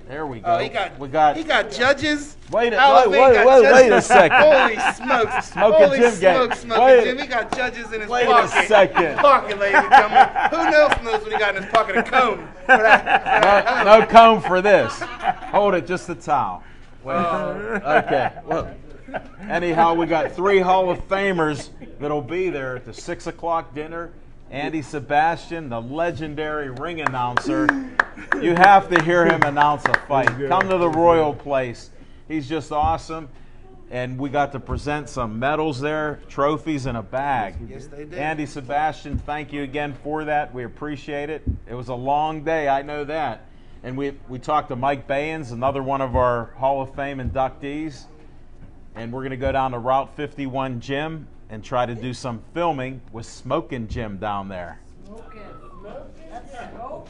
There we go. Oh, he got judges. Wait Al Levine got a judges. second. Holy smokes. Smoking Holy Jim smokes, game. Smoking Wait. Jim. He got judges in his Wait a pocket. second. Pocket, ladies and gentlemen. Who else knows what he got in his pocket? A comb. For that. No comb for this. Hold it, just a towel. Wait. Okay. Well, anyhow, we got 3 Hall of Famers that'll be there at the 6 o'clock dinner. Andy Sebastian, the legendary ring announcer. You have to hear him announce a fight. Come to the Royal Place. He's just awesome. And we got to present some medals there, trophies, and a bag. Yes, they did. Andy Sebastian, thank you again for that. We appreciate it. It was a long day, I know that. And we talked to Mike Bayens, another one of our Hall of Fame inductees. And we're going to go down to Route 51 Gym and try to do some filming with Smoking Jim down there.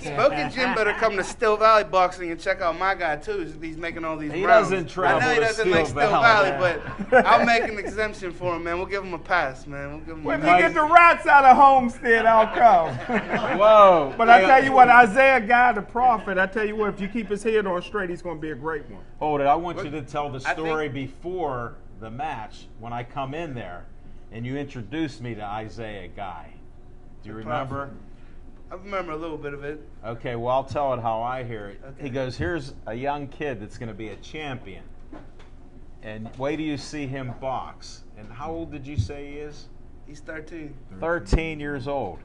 Smoking Jim better come to Still Valley Boxing and check out my guy too. He's making all these He rounds. doesn't travel I know he to doesn't Steel like Still Valley. Valley, but I'll make an exemption for him, man. We'll give him a pass, man. We'll give him When a we pass. get the rats out of Homestead, I'll come. Whoa. But I tell you what, Isaiah Guy, the prophet, I tell you what, if you keep his head on straight, he's going to be a great one. Hold it. I want you to tell the I story think- before the match when I come in there and you introduced me to Isaiah Guy. Do you remember? I remember a little bit of it. Okay, well, I'll tell it how I hear it. Okay. He goes, here's a young kid that's going to be a champion. And wait till you see him box. And how old did you say he is? He's 13. 13 years old.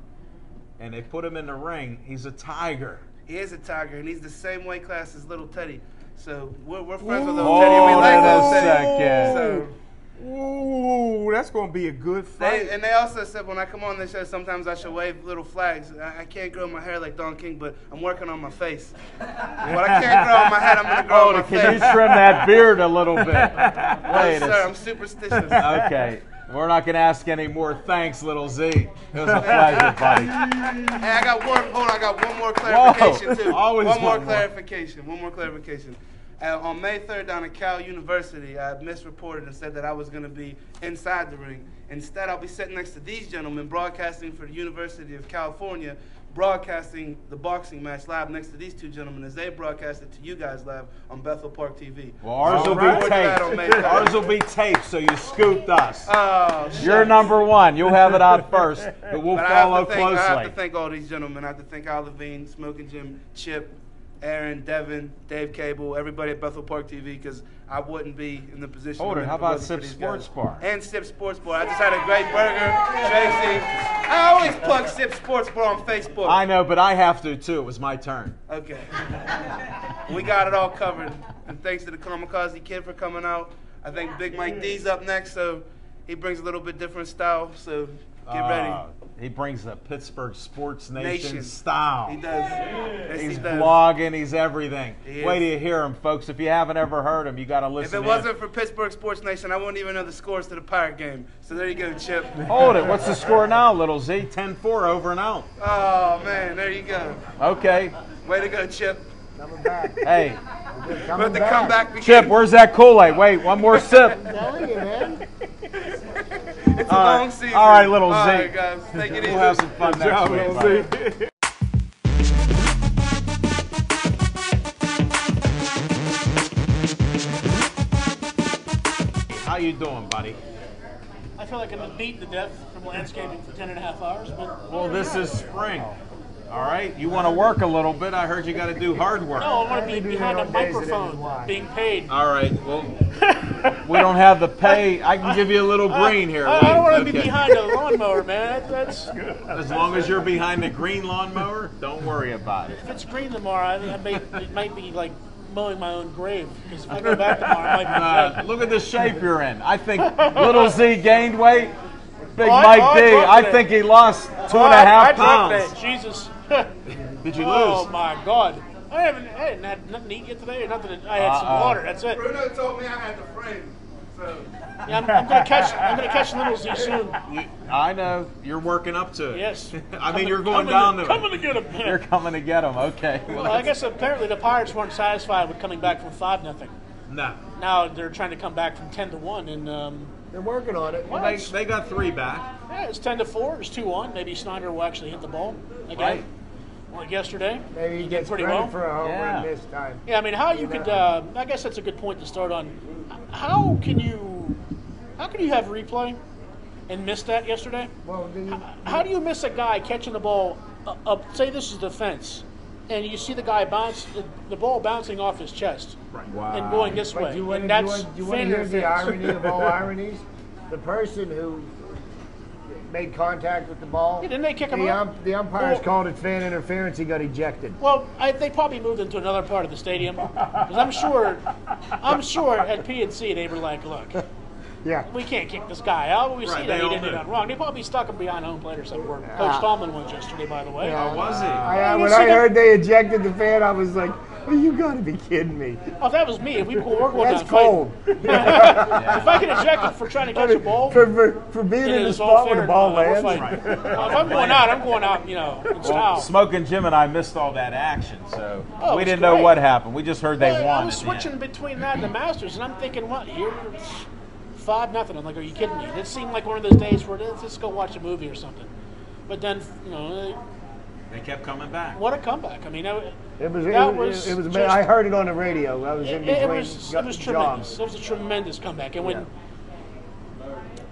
And they put him in the ring. He's a tiger. He is a tiger, and he's the same weight class as Little Teddy. So we're friends with Little Teddy, and Hold we like it a Little Teddy. second. So Ooh, that's going to be a good fight. they also said when I come on the show, sometimes I should wave little flags. I can't grow my hair like Don King, but I'm working on my face. What I can't grow on my head, I'm going to grow on my Can you face. trim that beard a little bit? Yes, Wait sir, a I'm superstitious. Okay. We're not going to ask any more thanks, little Z. It was a pleasure, buddy. Hey, I got one more clarification too. Always one more want more. clarification. On May 3rd down at Cal University, I misreported and said that I was going to be inside the ring. Instead, I'll be sitting next to these gentlemen broadcasting for the University of California, broadcasting the boxing match live next to these two gentlemen as they broadcast it to you guys live on Bethel Park TV. Well, ours will Right. be taped. Ours will be taped, so you scooped us. Oh, You're number one. You'll have it out first, but we'll But follow I closely. have to thank all these gentlemen. I have to thank Al Levine, Smoking Jim, Chip, Aaron, Devin, Dave Cable, everybody at Bethel Park TV, because I wouldn't be in the position. Hold I'm it. in How if it about wasn't Sip for these Sports guys. Bar? And Sip Sports Bar. I just had a great burger, Tracy. I always plug Sip Sports Bar on Facebook. I know, but I have to too. It was my turn. Okay. We got it all covered. And thanks to the Kamikaze Kid for coming out. I think Big Mike D's up next, so he brings a little bit different style. So get ready. He brings the Pittsburgh Sports Nation, Nation. style. He does. Yes, He's he does. blogging. He's everything. He Wait is. till you hear him, folks. If you haven't ever heard him, you got to If listen. it wasn't for Pittsburgh Sports Nation, I wouldn't even know the scores to the Pirate game. So there you go, Chip. Hold it. What's the score now, Little Z? 10-4 over and out. Oh, man, there you go. Okay. Way to go, Chip. Coming back. Hey, But the comeback begins. Chip, where's that Kool-Aid? Wait, one more sip. I'm telling you, man. It's a long season. All right, Little Z. All right, guys. Take it easy. We'll have some fun Good next job, week. Little buddy. Z. How you doing, buddy? I feel like I've been beaten to death from landscaping for 10.5 hours, but Well, this is spring. All right, you want to work a little bit. I heard you got to do hard work. no, I want to be do behind that a on days that isn't microphone, why. being paid. All right, well, we don't have the pay. I can give you a little green here. I don't want to Wait, be okay. behind a lawnmower, man. That's As long as you're behind the green lawnmower, don't worry about it. if it's green tomorrow, it might be like mowing my own grave. Because if I go back tomorrow, I might be dead. Look at the shape you're in. I think Little Z gained weight. Big Oh, Mike I D, dropped I today. think he lost 2.5 I dropped pounds. today. Jesus. Did you Oh lose? my God. I hadn't had nothing to eat yet today, or nothing. I had some water. That's it. Bruno told me I had the frame. So Yeah, I'm gonna catch Little Z soon. I know. You're working up to it. Yes. I mean, you're going down to Coming to it. get him. You're coming to get him. Okay. Well, I guess apparently the Pirates weren't satisfied with coming back from 5-0. No. Now they're trying to come back from 10-1, and They're working on it. Well, they got 3 back. yeah, it's 10-4. It's 2-1. Maybe Snyder will actually hit the ball again, Right. like yesterday. Maybe he did gets pretty credit well. for a home Yeah. run this time. Yeah, I mean, how you could? I guess that's a good point to start on. How can you have replay and miss that yesterday? Well, How do you miss a guy catching the ball up? Say this is the fence, and you see the guy bounce the ball bouncing off his chest and going this but way, you want and to that's hear the fence. irony of all ironies? The person who made contact with the ball, Yeah, didn't they kick him out? the umpires Well- called it fan interference. He got ejected. Well, they probably moved into another part of the stadium because I'm sure at PNC they were like, look, Yeah. we can't kick this guy out. We see Right, that they he all did do. nothing wrong. They probably stuck him behind home plate or somewhere. Coach Tallman was yesterday, by the way. Oh, was he? When I heard they ejected the fan, I was like, oh, you got to be kidding me. Oh, if that was me, if we're going That's down cold. fighting. If I get ejected for trying to catch a ball, For being it in the is all spot where fair the ball and we're lands. fighting. If I'm going out, I'm going out, in style. Smoking Jim and I missed all that action, so Oh, it we was didn't know great. what happened. We just heard they Well, won. I was at the end. switching between that and the Masters, and I'm thinking, what? Here, 5-0. I'm like, are you kidding me? It seemed like one of those days where let's just go watch a movie or something. But then, They kept coming back. what a comeback! I mean, It was just- I heard it on the radio. I was in between it was tremendous. jobs. It was a tremendous comeback, and when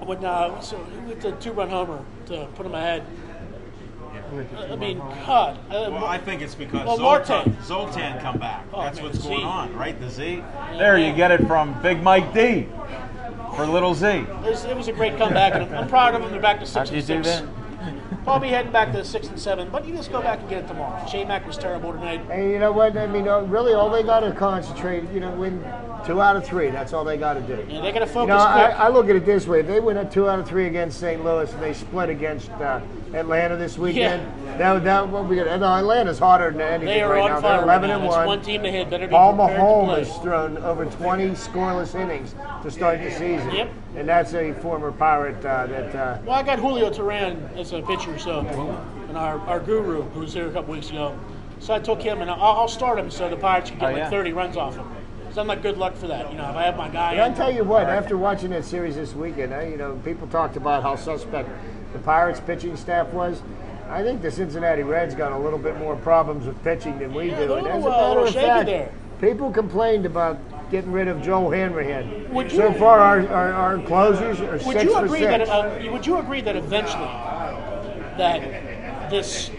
with the 2-run homer to put him ahead. I mean, God. Well, I think it's because Well, Zoltan come back. Oh, That's man, what's Z. going on, right? The Z. There, you get it from Big Mike D for Little Z. It was a great comeback, and I'm proud of them. They're back to 6 How'd you and do 6. that? Probably heading back to 6 and 7, but you just go back and get it tomorrow. J-Mac was terrible tonight. And you know what? I mean, really, all they got to concentrate, win 2 out of 3. That's all they got to do. Yeah, they got to You focus know, quick. I look at it this way: if they win a 2 out of 3 against St. Louis, and they split against Atlanta this weekend. That what we got. No, Atlanta's harder than anything They are right on now. fire They're right 11 now. and That's 1. one team they had better be Paul prepared to Mahomes play. has thrown over 20 scoreless innings to start the season. Yep. And that's a former Pirate that. Well, I got Julio Teran as a pitcher, so, and our guru, who was here a couple weeks ago. So I took him, and I'll start him so the Pirates can get Oh, yeah. 30 runs off him. So I'm like, good luck for that. You know, if I have my guy. But I'll tell you what, after watching that series this weekend, you know, people talked about how suspect the Pirates pitching staff was. I think the Cincinnati Reds got a little bit more problems with pitching than we do. they're And a as little, a matter of shaky fact, there. people complained about getting rid of Joel Hanrahan. Would So you- far, our closers are Would 6 you for agree 6. that would you agree that eventually that this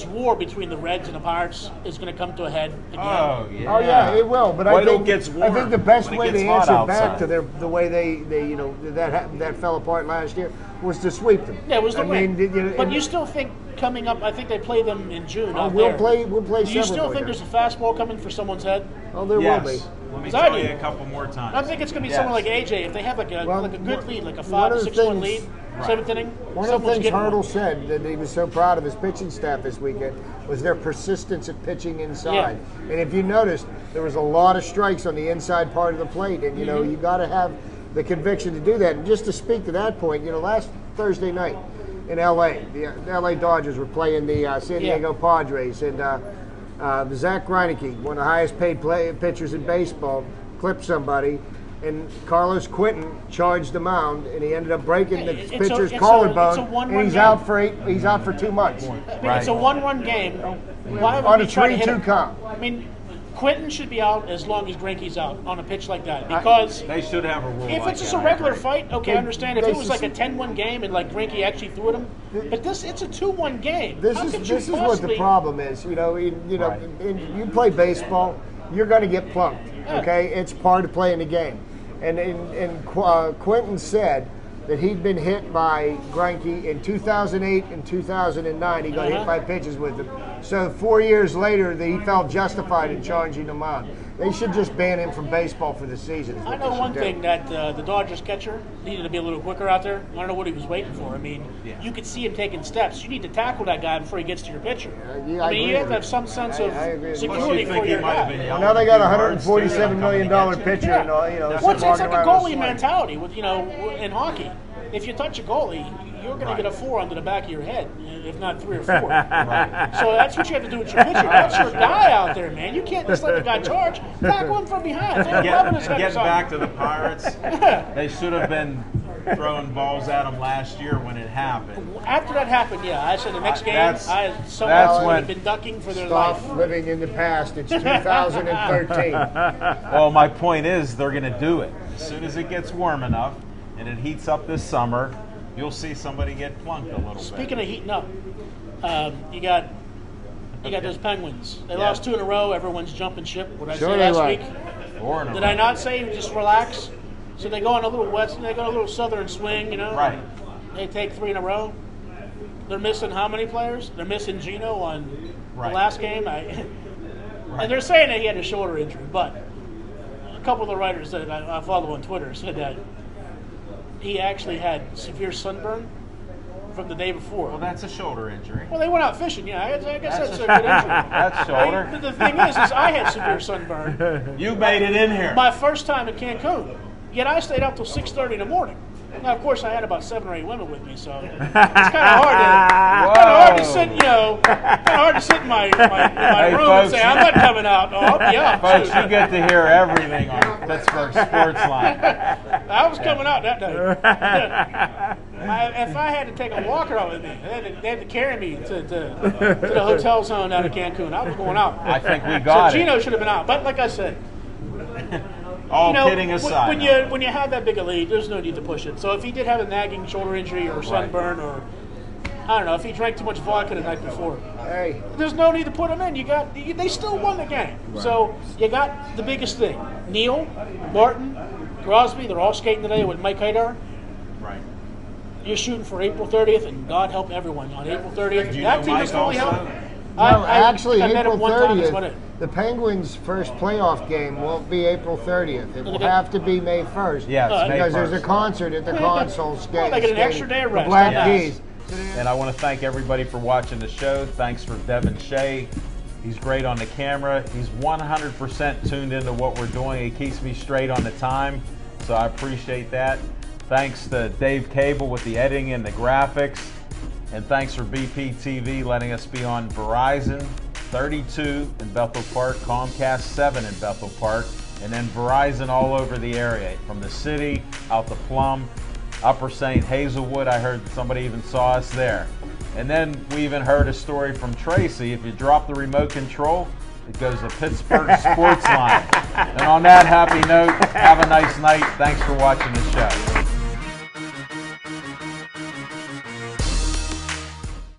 war between the Reds and the Pirates is going to come to a head again? Oh yeah. Oh yeah, it will. But Wait till I it think gets I think warm, the best when it way to gets hot answer back outside. to the way they you know that fell apart last year was to sweep them. Yeah, it was the win. know, But you still think coming up? I think they play them in June. out we'll there. play Do you several still think there. there's a fastball coming for someone's head? Oh, there Yes. will be. Let me So I tell do. you a couple more times. I think it's going to be Yes. someone like AJ if they have like a Well, good lead, like a one 5 of or the 6-1 things- lead, Right. 7th inning. One of the someone's things getting Hurdle one. said that he was so proud of his pitching staff this weekend was their persistence at pitching inside. And if you noticed, there was a lot of strikes on the inside part of the plate, and you know you got to have the conviction to do that. And just to speak to that point, you know, last Thursday night in L.A., the L.A. Dodgers were playing the San Diego Padres, and Zach Greinke, one of the highest paid pitchers in baseball, clipped somebody. And Carlos Quentin charged the mound, and he ended up breaking the It's a- pitcher's it's a collarbone, one-run and he's game. out for He's out for 2 months. I mean, Right. it's a 1-run game. Why would On we a try to hit 3-2 him? count. I mean, Quentin should be out as long as Greinke's out on a pitch like that because. They should have a rule. If like it's just that, a I regular agree. fight, okay, I understand. If they it was like a just- 10-1 game and like Greinke actually threw at him, but it's a 2-1 game. This How is could you what the possibly- problem is. You know, Right. you play baseball, you're going to get plunked. Okay, it's part of playing the game. And Quentin said that he'd been hit by Greinke in 2008 and 2009. He got hit by pitches with him. So 4 years later, he felt justified in charging him out. They should just ban him from baseball for the season. is I what know they one should thing do. that the Dodgers catcher needed to be a little quicker out there. I don't know what he was waiting for. I mean, you could see him taking steps. You need to tackle that guy before he gets to your pitcher. Yeah, I mean, agree you have with to have some sense of I agree with you. Plus, security you think for he your might have been guy. yelling Now they a got few words, too, $147 million coming at you. pitcher, and you know, Well, it's like walking a around with goalie swing. mentality with in hockey. If you touch a goalie, you're going to get a 4 under the back of your head, if not 3 or 4. So that's what you have to do with your pitcher. That's your guy out there, man. You can't just let the guy charge. Tackle him from behind. Throw a glove in his head or Getting something. back to the Pirates, they should have been throwing balls at them last year when it happened. After that happened, yeah, I said the next game, That's someone would when- have been ducking for their Stop life. living in the past. It's 2013. Well, my point is they're going to do it. As soon as it gets warm enough and it heats up this summer, you'll see somebody get plunked a little Speaking bit. of heating up, you got those Penguins. They Yeah. lost 2 in a row. Everyone's jumping ship. What did I Sure say they last were. week? Four in a Did row. I not say just relax? So they go on a little west, they go on a little southern swing, you know. Right. They take 3 in a row. They're missing how many players? They're missing Gino on Right. the last game. And they're saying that he had a shoulder injury, but a couple of the writers that I follow on Twitter said that he actually had severe sunburn from the day before. Well, that's a shoulder injury. Well, they went out fishing. Yeah, I guess that's a That's- good injury. That's shoulder. But the thing is I had severe sunburn You made it in here. my first time in Cancun. Yet I stayed up till 6:30 in the morning. Now, of course, I had about 7 or 8 women with me, so it's kind of hard to sit, hard to sit in my Hey, room folks, and say I'm not coming out. Oh, I'll be out. Folks, you get to hear everything on Pittsburgh Sports Line. I was coming out that day. If I had to take a walker out with me, they had to carry me to the hotel zone out of Cancun. I was going out. I think we got so it. Gino should have been out. But like I said, All kidding aside. when you have that big a lead, there's no need to push it. So if he did have a nagging shoulder injury or sunburn or I don't know, if he drank too much vodka the night before, Hey, there's no need to put him in. They still won the game. So you got the biggest thing: Neal, Martin, Crosby. They're all skating today with Mike Haydar. Right. You're shooting for April 30th, and God help everyone on April 30th. Do you That know team Mike is totally also? helped. no, actually, I met him April one time. That's about 30th, it. the Penguins' first playoff game won't be April 30th. It will Okay. have to be May 1st. Yes, May Because there's 1st. a concert at the console skate. they get an extra day of The rest. Black Yes. Keys. And I want to thank everybody for watching the show. Thanks for Devin Shea. He's great on the camera. He's 100% tuned into what we're doing. He keeps me straight on the time, so I appreciate that. Thanks to Dave Cable with the editing and the graphics. And thanks for BPTV letting us be on Verizon 32 in Bethel Park, Comcast 7 in Bethel Park, and then Verizon all over the area, from the city out to Plum, Upper St. Hazelwood. I heard somebody even saw us there. And then we even heard a story from Tracy. If you drop the remote control, it goes to Pittsburgh Sports Line. And on that happy note, have a nice night. Thanks for watching the show.